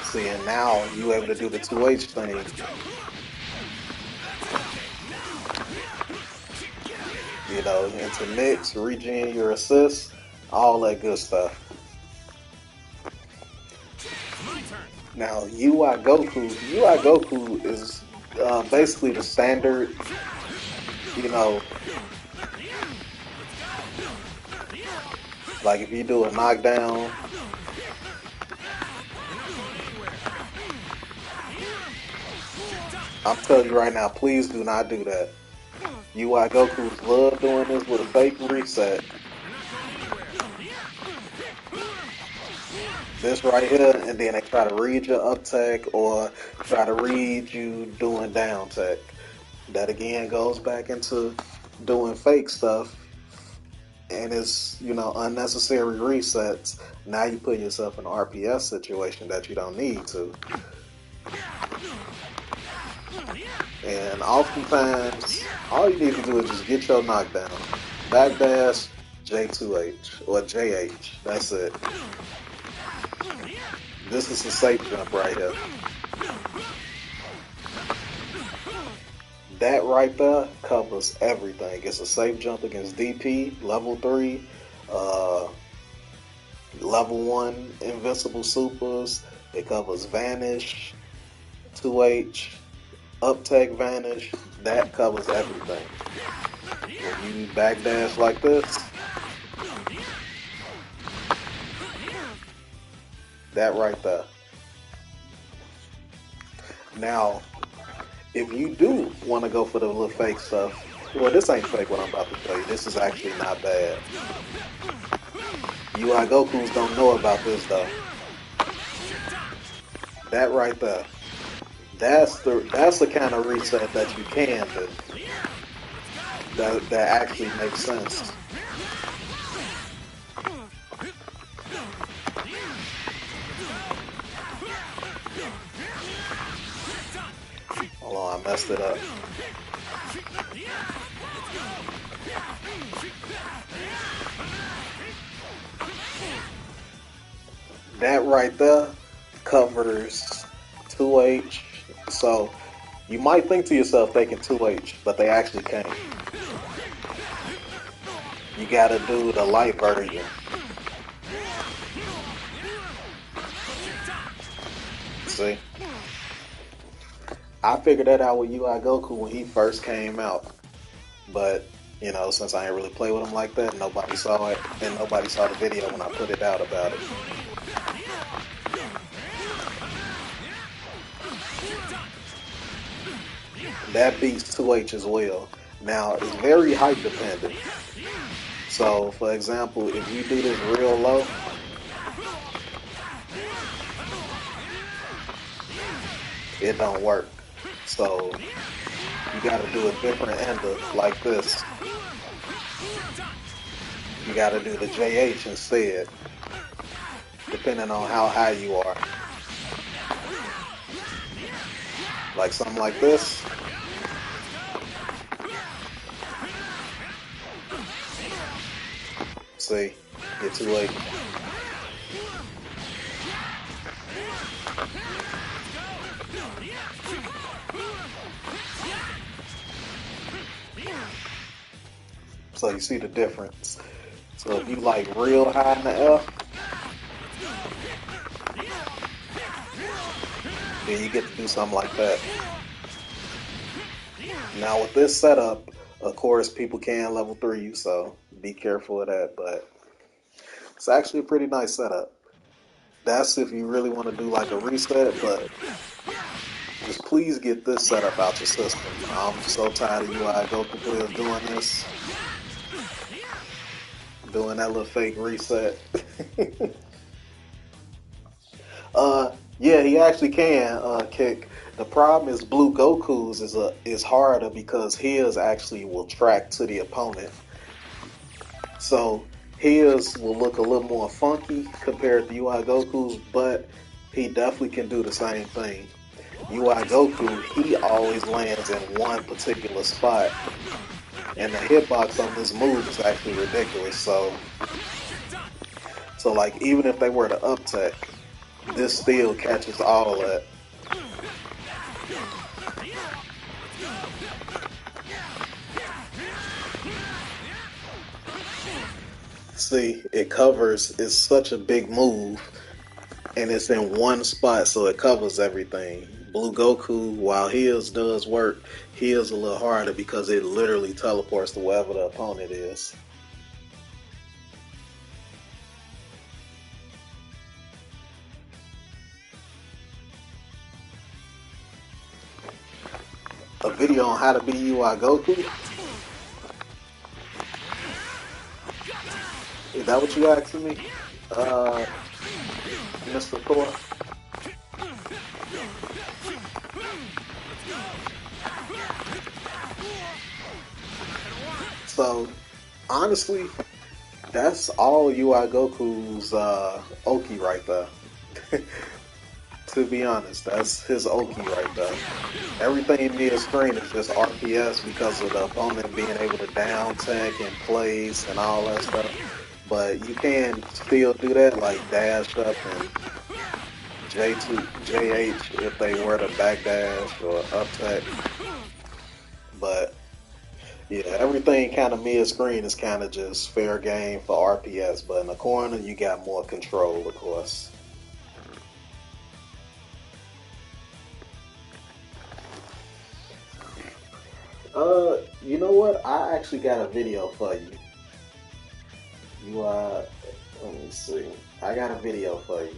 See, and now you able to do the 2H thing. You know, into mix, regen your assists, all that good stuff. Now, UI Goku is basically the standard, you know, like if you do a knockdown, I'm telling you right now, please do not do that. UI Goku's love doing this with a fake reset. This right here, and then they try to read your up tech or try to read you doing down tech. That again goes back into doing fake stuff, and it's, you know, unnecessary resets. Now you put yourself in an RPS situation that you don't need to. And oftentimes, all you need to do is just get your knockdown. Backdash, J2H, or JH. That's it. This is a safe jump right here. That right there covers everything. It's a safe jump against DP, level 3, uh, level 1 invincible supers. It covers Vanish, 2H, Uptake Vanish. That covers everything. When you backdash like this, that right there. Now, if you do want to go for the little fake stuff, well, this ain't fake what I'm about to show you. This is actually not bad. UI Gokus don't know about this though. That right there. That's the kind of reset that you can do. That actually makes sense. Hold on, I messed it up. That right there covers 2H. So you might think to yourself they can 2H, but they actually can't. You gotta do the light version. See? I figured that out with UI Goku when he first came out. But, you know, since I ain't really play with him like that, nobody saw it, and nobody saw the video when I put it out about it. That beats 2H as well. Now, it's very height dependent. So, for example, if you do this real low, it don't work. So, you gotta do a different ender like this. You gotta do the JH instead, depending on how high you are. Like something like this. See, get too late. So you see the difference. So if you like real high in the air, then you get to do something like that. Now with this setup, of course, people can level 3 you, so be careful of that, but it's actually a pretty nice setup. That's if you really want to do like a reset, but just please get this setup out your system. I'm so tired of UI Goku players doing this. Doing that little fake reset. Yeah, he actually can kick. The problem is Blue Goku's is harder because his actually will track to the opponent. So his will look a little more funky compared to UI Goku's, but he definitely can do the same thing. UI Goku, he always lands in one particular spot, and the hitbox on this move is actually ridiculous. So like even if they were to uptech, this still catches all that. See, it covers, it's such a big move, and it's in one spot, so it covers everything. Blue Goku, while his does work, his a little harder because it literally teleports to wherever the opponent is. A video on how to be UI Goku? Is that what you asking me? Mr. Thor? So, honestly, that's all UI Goku's Oki right there. To be honest, that's his Oki right there. Everything near screen is just RPS because of the opponent being able to down tech and plays and all that stuff. But you can still do that, like dash up and JH if they were to backdash or up tech. But yeah, everything kind of mid screen is kind of just fair game for RPS. But in the corner, you got more control, of course. You know what? I actually got a video for you. You let me see. I got a video for you.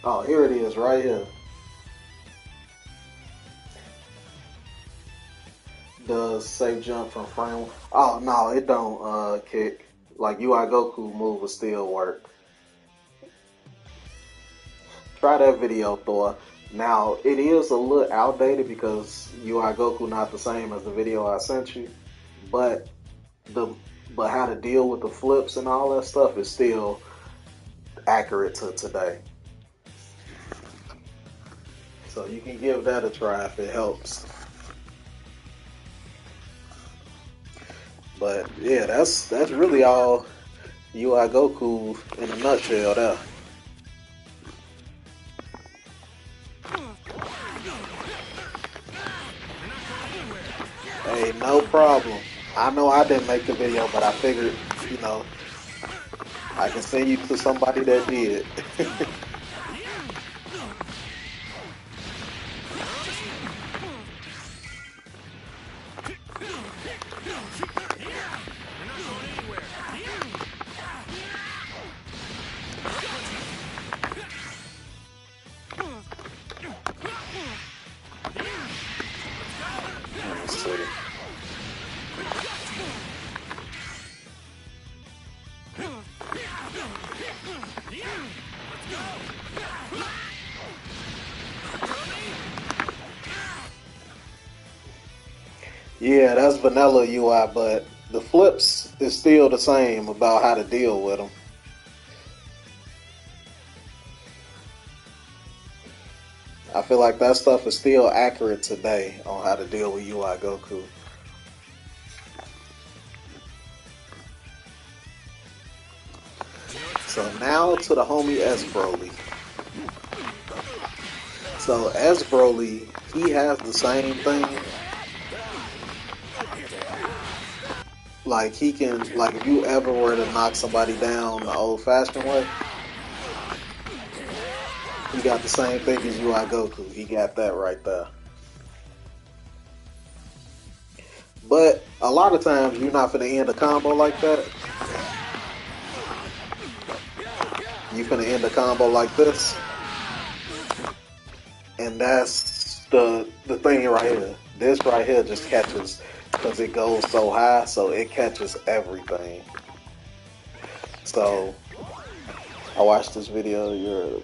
Oh, here it is, right here. Does safe jump from frame? Oh no, it don't kick. Like UI Goku move will still work. Try that video, Thor. Now it is a little outdated because UI Goku not the same as the video I sent you, but the but how to deal with the flips and all that stuff is still accurate to today. So you can give that a try if it helps. But yeah, that's really all UI Goku in a nutshell there. Hey, no problem. I know I didn't make the video, but I figured, you know, I can send you to somebody that did. Let me see. Yeah, that's vanilla UI, but the flips is still the same about how to deal with them. I feel like that stuff is still accurate today on how to deal with UI Goku. So now to the homie S Broly. So S Broly, he has the same thing. Like he can, like if you ever were to knock somebody down the old-fashioned way, he got the same thing as UI Goku. He got that right there. But a lot of times you're not gonna end a combo like that. You're gonna end a combo like this, and that's the thing right here. This right here just catches because it goes so high, so it catches everything. So I watched this video.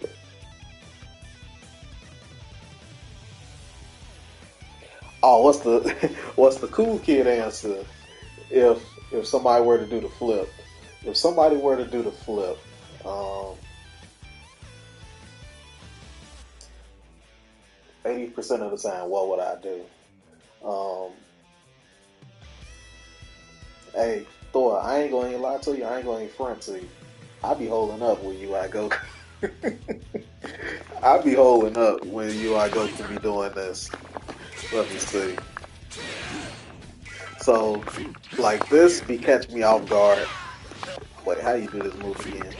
Oh, what's the cool kid answer? If somebody were to do the flip, if somebody were to do the flip, 80% of the time, what would I do? Um, hey, Thor, I ain't gonna lie to you. I ain't gonna front to you. I be holding up when UI go. I be holding up when UI go to be doing this. Let me see. So, like this be catch me off guard. Wait, how you do this move again?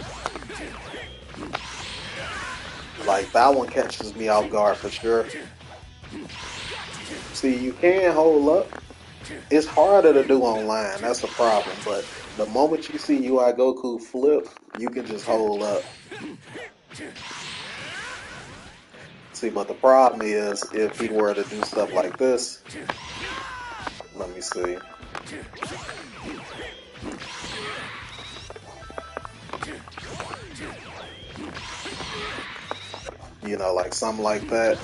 Like that one catches me off guard for sure. See, you can hold up. It's harder to do online. That's the problem. But the moment you see UI Goku flip, you can just hold up. See, but the problem is if he were to do stuff like this. Let me see. You know, like something like that.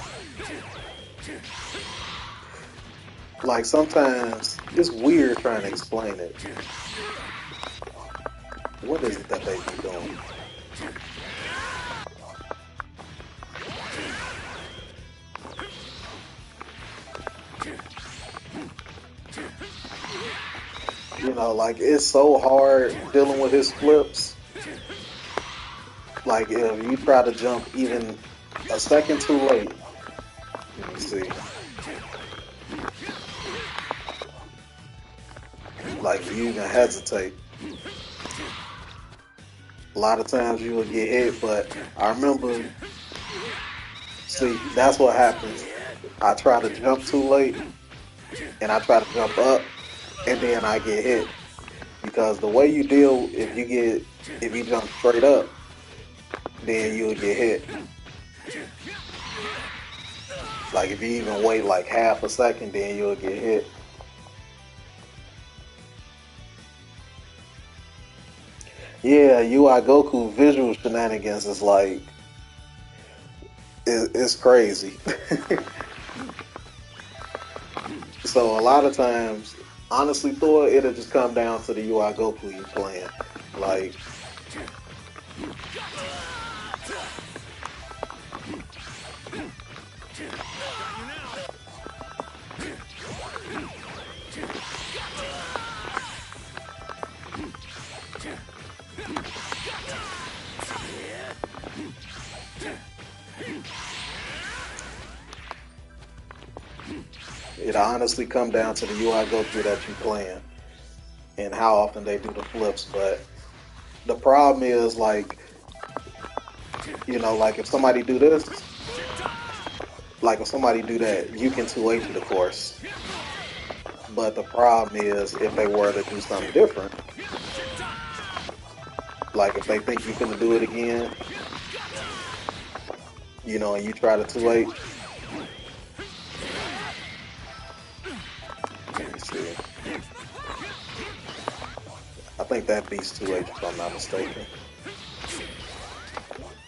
Like sometimes it's weird trying to explain it. What is it that they be doing? like it's so hard dealing with his flips. Like if you try to jump even a second too late, let me see. Like if you even hesitate, a lot of times you will get hit. But I remember, see, that's what happens. I try to jump too late, and I try to jump up, and then I get hit because the way you deal if you jump straight up, then you'll get hit. Like if you even wait like half a second, then you'll get hit. Yeah, UI Goku visual shenanigans is like it's crazy. So a lot of times, honestly, Thor, it'll just come down to the UI Goku you playing. Like it honestly come down to the UI Goku that you playing and how often they do the flips. But the problem is like, like if somebody do this, like if somebody do that, you can 2H it, of course. But the problem is if they were to do something different, like if they think you're gonna do it again, and you try to 2H. Let me see. I think that beats 2H if I'm not mistaken.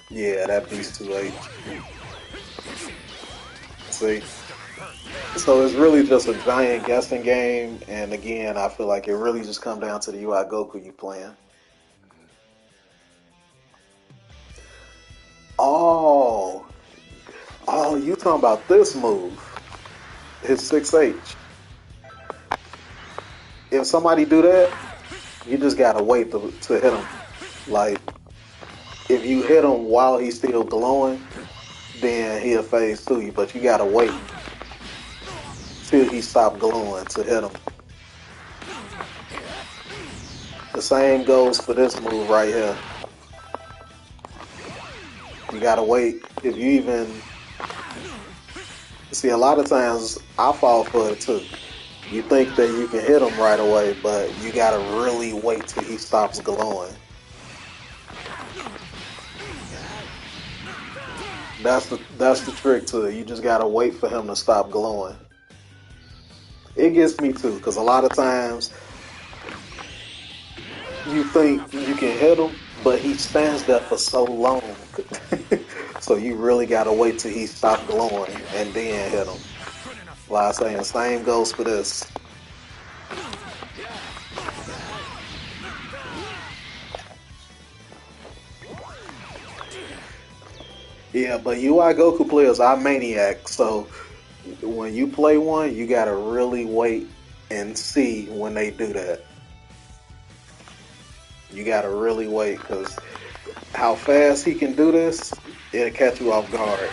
Yeah, that beats 2H. See? So it's really just a giant guessing game, and again, I feel like it really just comes down to the UI Goku you playing. Oh, you talking about this move? His 6H. If somebody do that, you just gotta wait to hit him. Like, if you hit him while he's still glowing, then he'll phase to you, but you gotta wait till he stop glowing to hit him. The same goes for this move right here. You gotta wait. If you even see, a lot of times I fall for it too. You think that you can hit him right away, but you gotta really wait till he stops glowing. That's the trick to it. You just gotta wait for him to stop glowing. It gets me too, because a lot of times you think you can hit him, but he stands there for so long. So you really gotta wait till he stop glowing and then hit him. Like I say, the same goes for this. Yeah, but UI Goku players are maniacs, so when you play one, you gotta really wait and see when they do that. You gotta really wait, because how fast he can do this, it'll catch you off guard.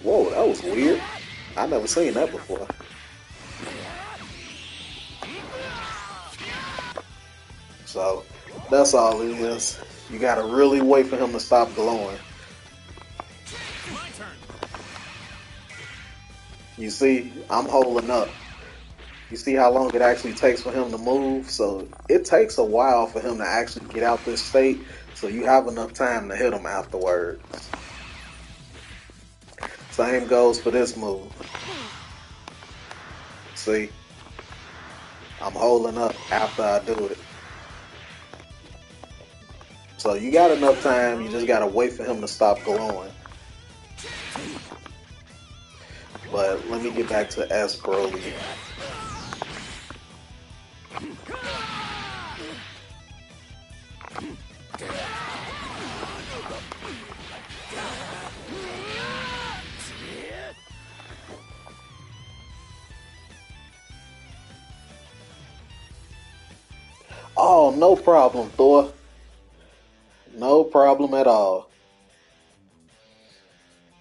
Whoa, that was weird. I never seen that before. So that's all it is. You gotta really wait for him to stop glowing. You see, I'm holding up. You see how long it actually takes for him to move? So it takes a while for him to actually get out this state, so you have enough time to hit him afterwards. Same goes for this move. See? I'm holding up after I do it. So you got enough time, you just gotta wait for him to stop glowing. But let me get back to S Broly. Oh, no problem, Thor. No problem at all.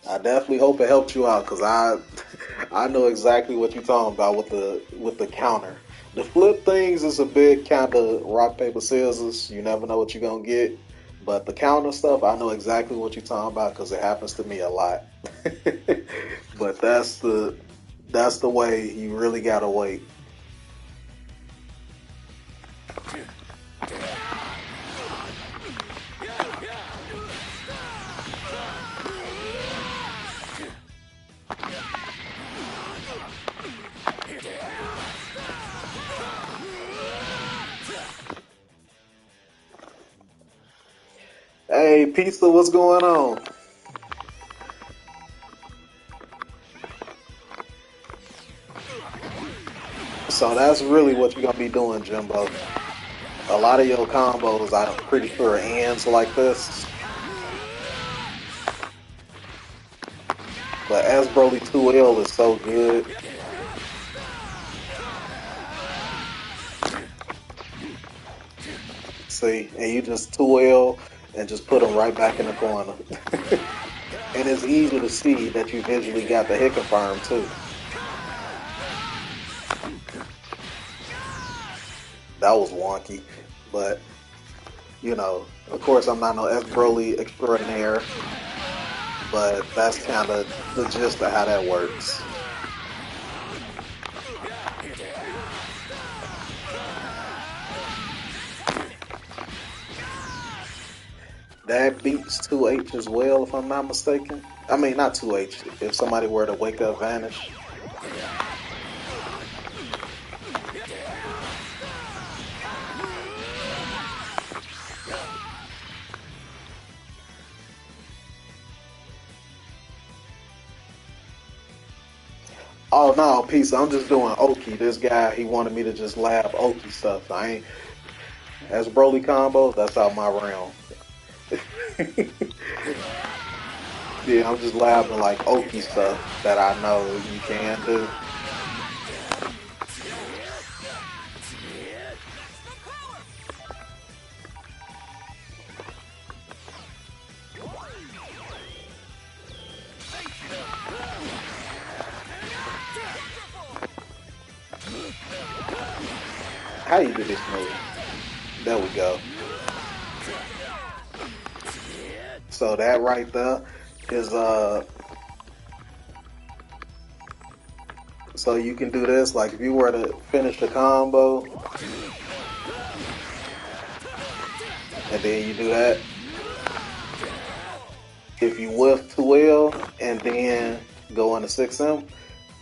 I definitely hope it helped you out because I know exactly what you're talking about with the counter. The flip things is a bit kind of rock paper scissors. You never know what you're gonna get. But the counter stuff, I know exactly what you're talking about because it happens to me a lot. But that's the way you really gotta wait. Hey, Pizza, what's going on? So that's really what you're gonna be doing, Jimbo. A lot of your combos, I'm pretty sure, ends like this. But as Broly 2L is so good. See, and you just 2L and just put them right back in the corner. And it's easy to see that you visually got the hit confirmed too. That was wonky. But, you know, of course I'm not no S Broly extraordinaire. But that's kind of the gist of how that works. That beats 2H as well, if I'm not mistaken. I mean, not 2H. If somebody were to wake up vanish. Oh no, peace. I'm just doing Oki. This guy, he wanted me to just laugh Oki stuff. I ain't as Broly combos. That's out my realm. Yeah, I'm just laughing like Oki stuff that I know you can do. How you do this move? There we go. So that right there is so you can do this like if you were to finish the combo and then you do that. If you whiff too well and then go into 6M,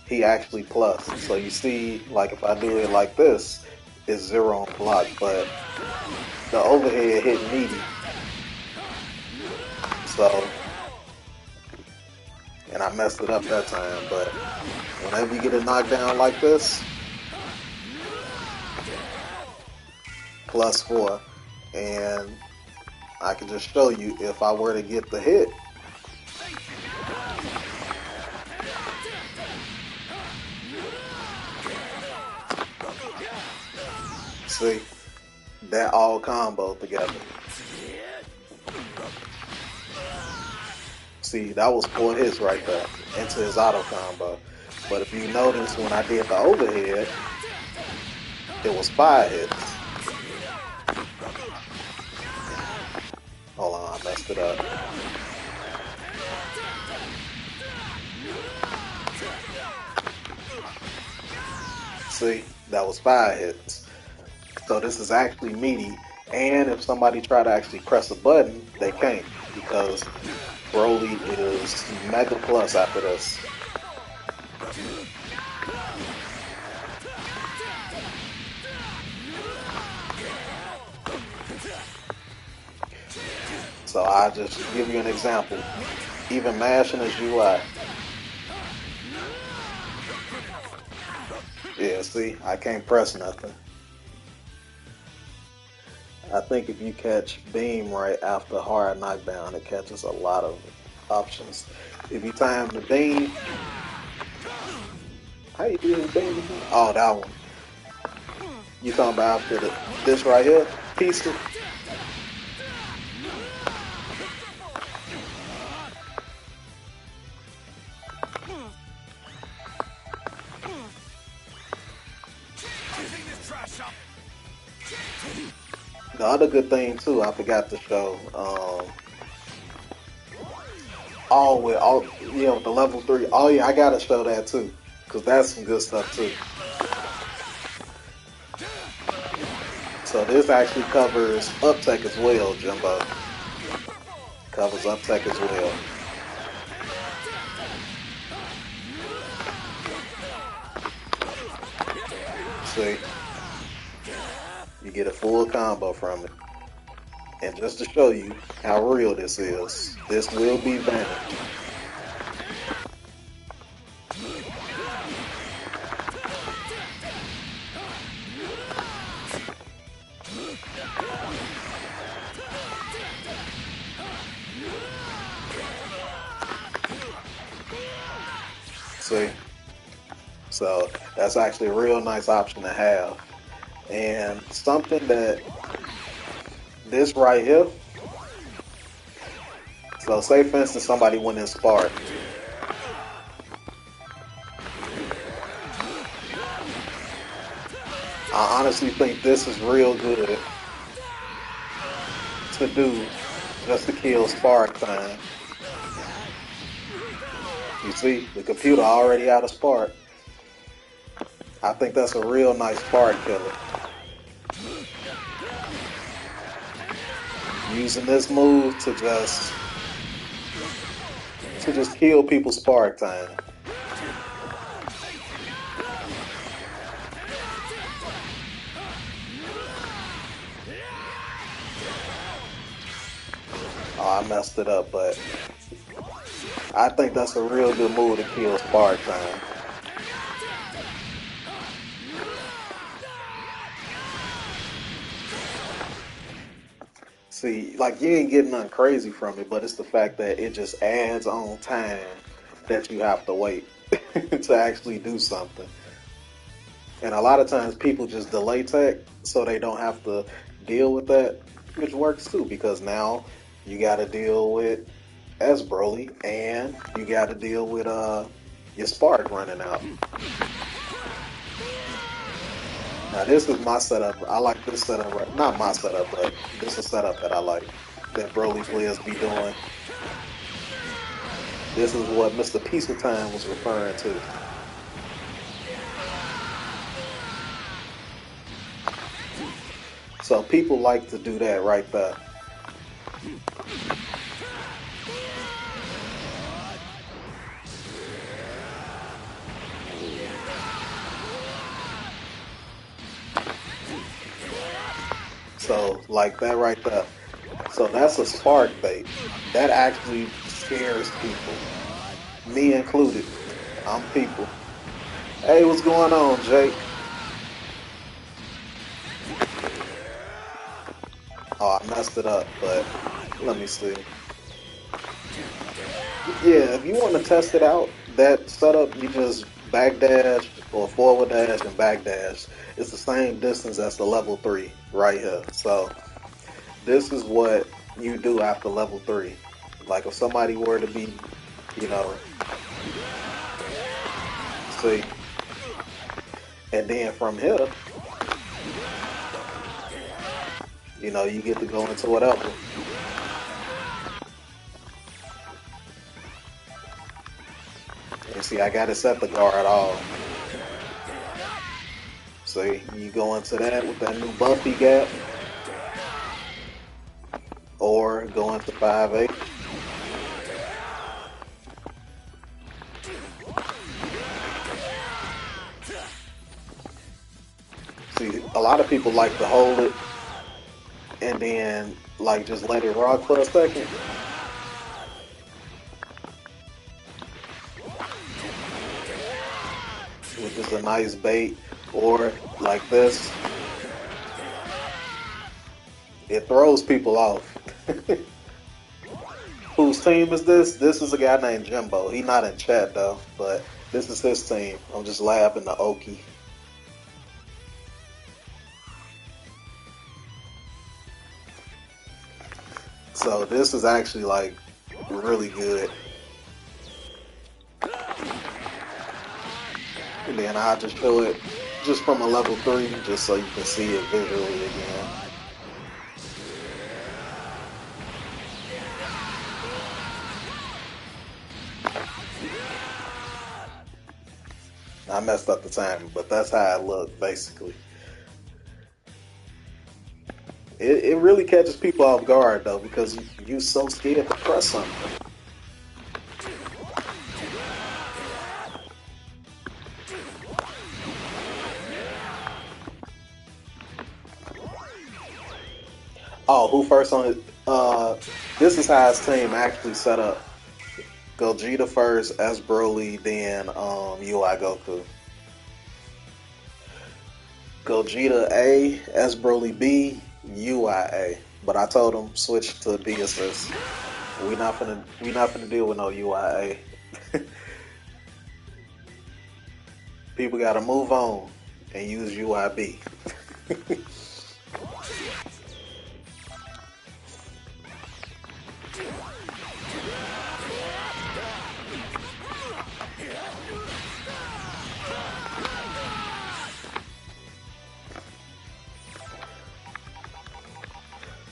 he actually plus. So you see, like if I do it like this, it's 0 on block, but the overhead hit meaty. So, and I messed it up that time, but whenever you get a knockdown like this, +4, and I can just show you if I were to get the hit. See, that all combo together. See, that was 4 hits right there into his auto combo. But if you notice when I did the overhead, it was 5 hits. Hold on, I messed it up. See, that was 5 hits. So this is actually meaty. And if somebody try to actually press a button, they can't because Broly is Mega Plus after this. So I just give you an example. Even mashing his UI. Yeah, see, I can't press nothing. I think if you catch beam right after hard knockdown, it catches a lot of options. If you time the beam, how you do his beam? Oh, that one. You talking about after this right here? Pizza? Clean this trash up. The other good thing too, I forgot to show. All yeah, with the level 3. Oh yeah, I gotta show that too, cause that's some good stuff too. So this actually covers uptake as well, Jumbo. Covers uptake as well. See, you get a full combo from it. And just to show you how real this is, this will be vanished. See? So that's actually a real nice option to have. And something that this right here, so say for instance somebody went in Spark. I honestly think this is real good to do just to kill Spark time. You see, the computer already out of Spark. I think that's a real nice Spark killer. Using this move to just kill people's Spark time. Oh, I messed it up, but I think that's a real good move to kill Spark time. See, like you ain't getting nothing crazy from it, but it's the fact that it just adds on time that you have to wait to actually do something. And a lot of times people just delay tech so they don't have to deal with that, which works too because now you got to deal with S Broly and you got to deal with your Spark running out. Now this is my setup. I like this setup. Right, not my setup, but this is a setup that I like. That Broly players be doing. This is what Mr. Peaceful Time was referring to. So people like to do that right there. So like that right there. So that's a spark bait. That actually scares people. Me included. I'm people. Hey, what's going on, Jake? Oh, I messed it up, but let me see. Yeah, if you want to test it out, that setup, you just backdash or forward dash and backdash. It's the same distance as the level 3 right here. So this is what you do after level 3. Like if somebody were to be, you know, see, and then from here, you know, you get to go into whatever. And see, I got it set the guard off. See, you go into that with that new Buffy gap, or go into 5-8. See, a lot of people like to hold it and then like just let it rock for a second. Which is a nice bait, or like this. It throws people off. Whose team is this? This is a guy named Jimbo. He not in chat though, but this is his team. I'm just laughing the Oki. So this is actually like really good. And then I just show it just from a level 3, just so you can see it visually again. I messed up the timing, but that's how it looked basically. It really catches people off guard though, because you're so scared to press something. Oh, who first on it? This is how his team actually set up. Gogeta first, S Broly, then UI Goku. Gogeta A, S Broly B, UIA. But I told him switch to B assist. We not finna deal with no UIA. People gotta move on and use UIB.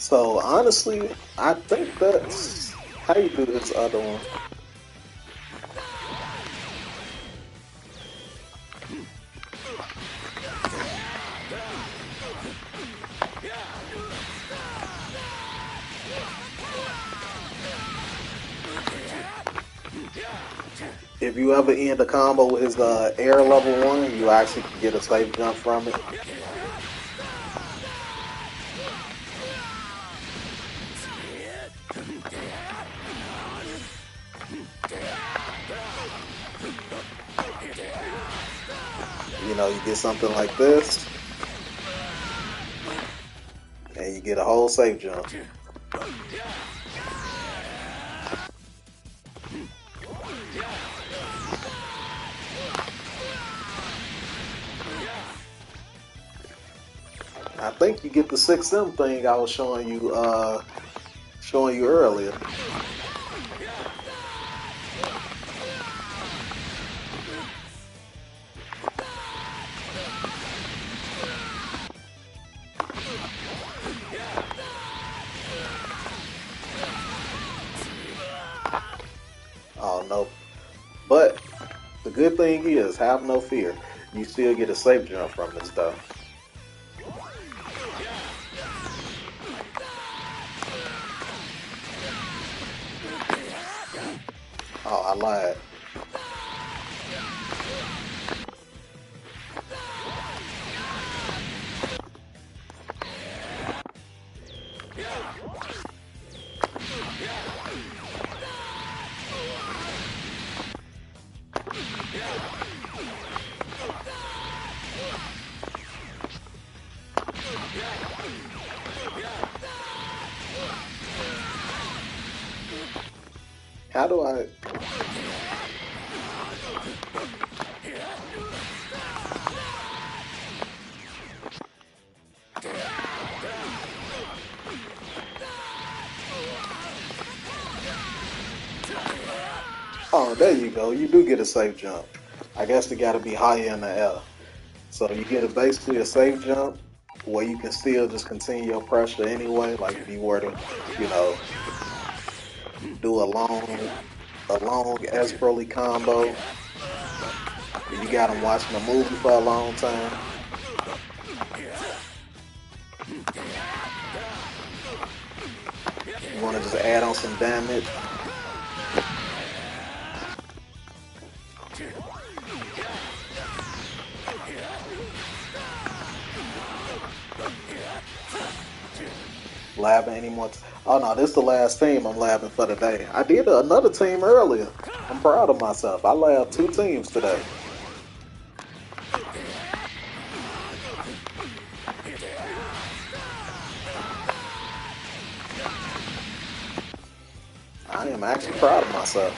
So honestly, I think that's how you do this other one. If you ever end a combo with his air level 1, you actually can get a safe jump from it. You know, you get something like this, and you get a whole safe jump. I think you get the 6M thing I was showing you earlier. Oh no. But the good thing is, have no fear. You still get a safe jump from this though. Oh, I lied. How do I... Oh, there you go. You do get a safe jump. I guess they gotta be higher in the air. So you get basically a safe jump where you can still just continue your pressure anyway. Like if you were to, you know, do a long S Broly combo. You got them watching a movie for a long time. You want to just add on some damage. Labbing anymore? Oh no, this is the last team I'm labbing for today. I did another team earlier. I'm proud of myself. I labbed 2 teams today. I am actually proud of myself.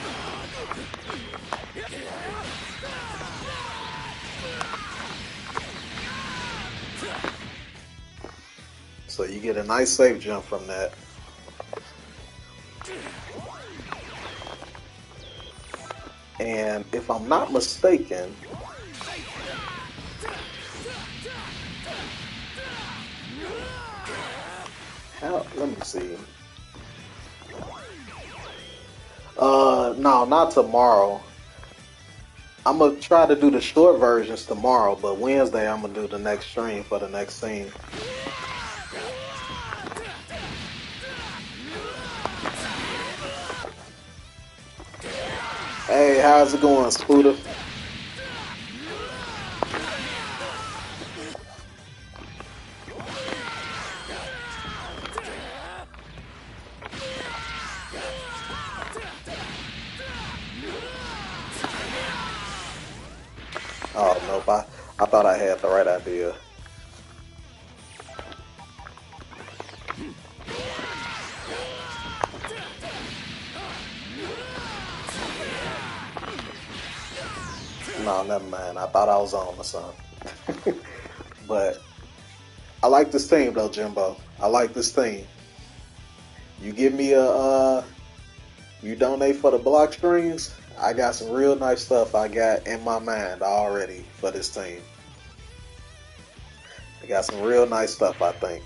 So you get a nice safe jump from that. And if I'm not mistaken, let me see. No, not tomorrow. I'm gonna try to do the short versions tomorrow, but Wednesday I'm gonna do the next stream for the next scene. Hey, how's it going, Scooter? Oh nope, I thought I had the right idea. No, never mind. I thought I was on or something. But I like this team though, Jimbo. I like this team. You give me you donate for the block strings. I got some real nice stuff I got in my mind already for this team. I got some real nice stuff, I think.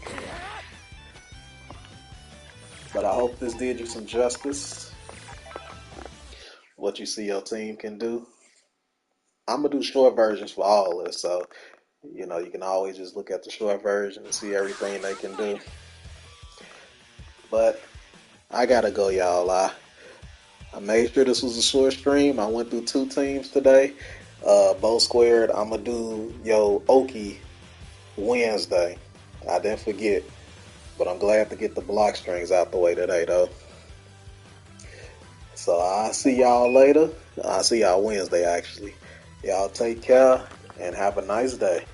But I hope this did you some justice. What you see your team can do. I'm gonna do short versions for all this, so you can always just look at the short version and see everything they can do. But I gotta go, y'all. I made sure this was a short stream. I went through 2 teams today. Both squared. I'm gonna do Oki Wednesday. I didn't forget, but I'm glad to get the block strings out the way today, though. So I'll see y'all later. I'll see y'all Wednesday, actually. Y'all take care and have a nice day.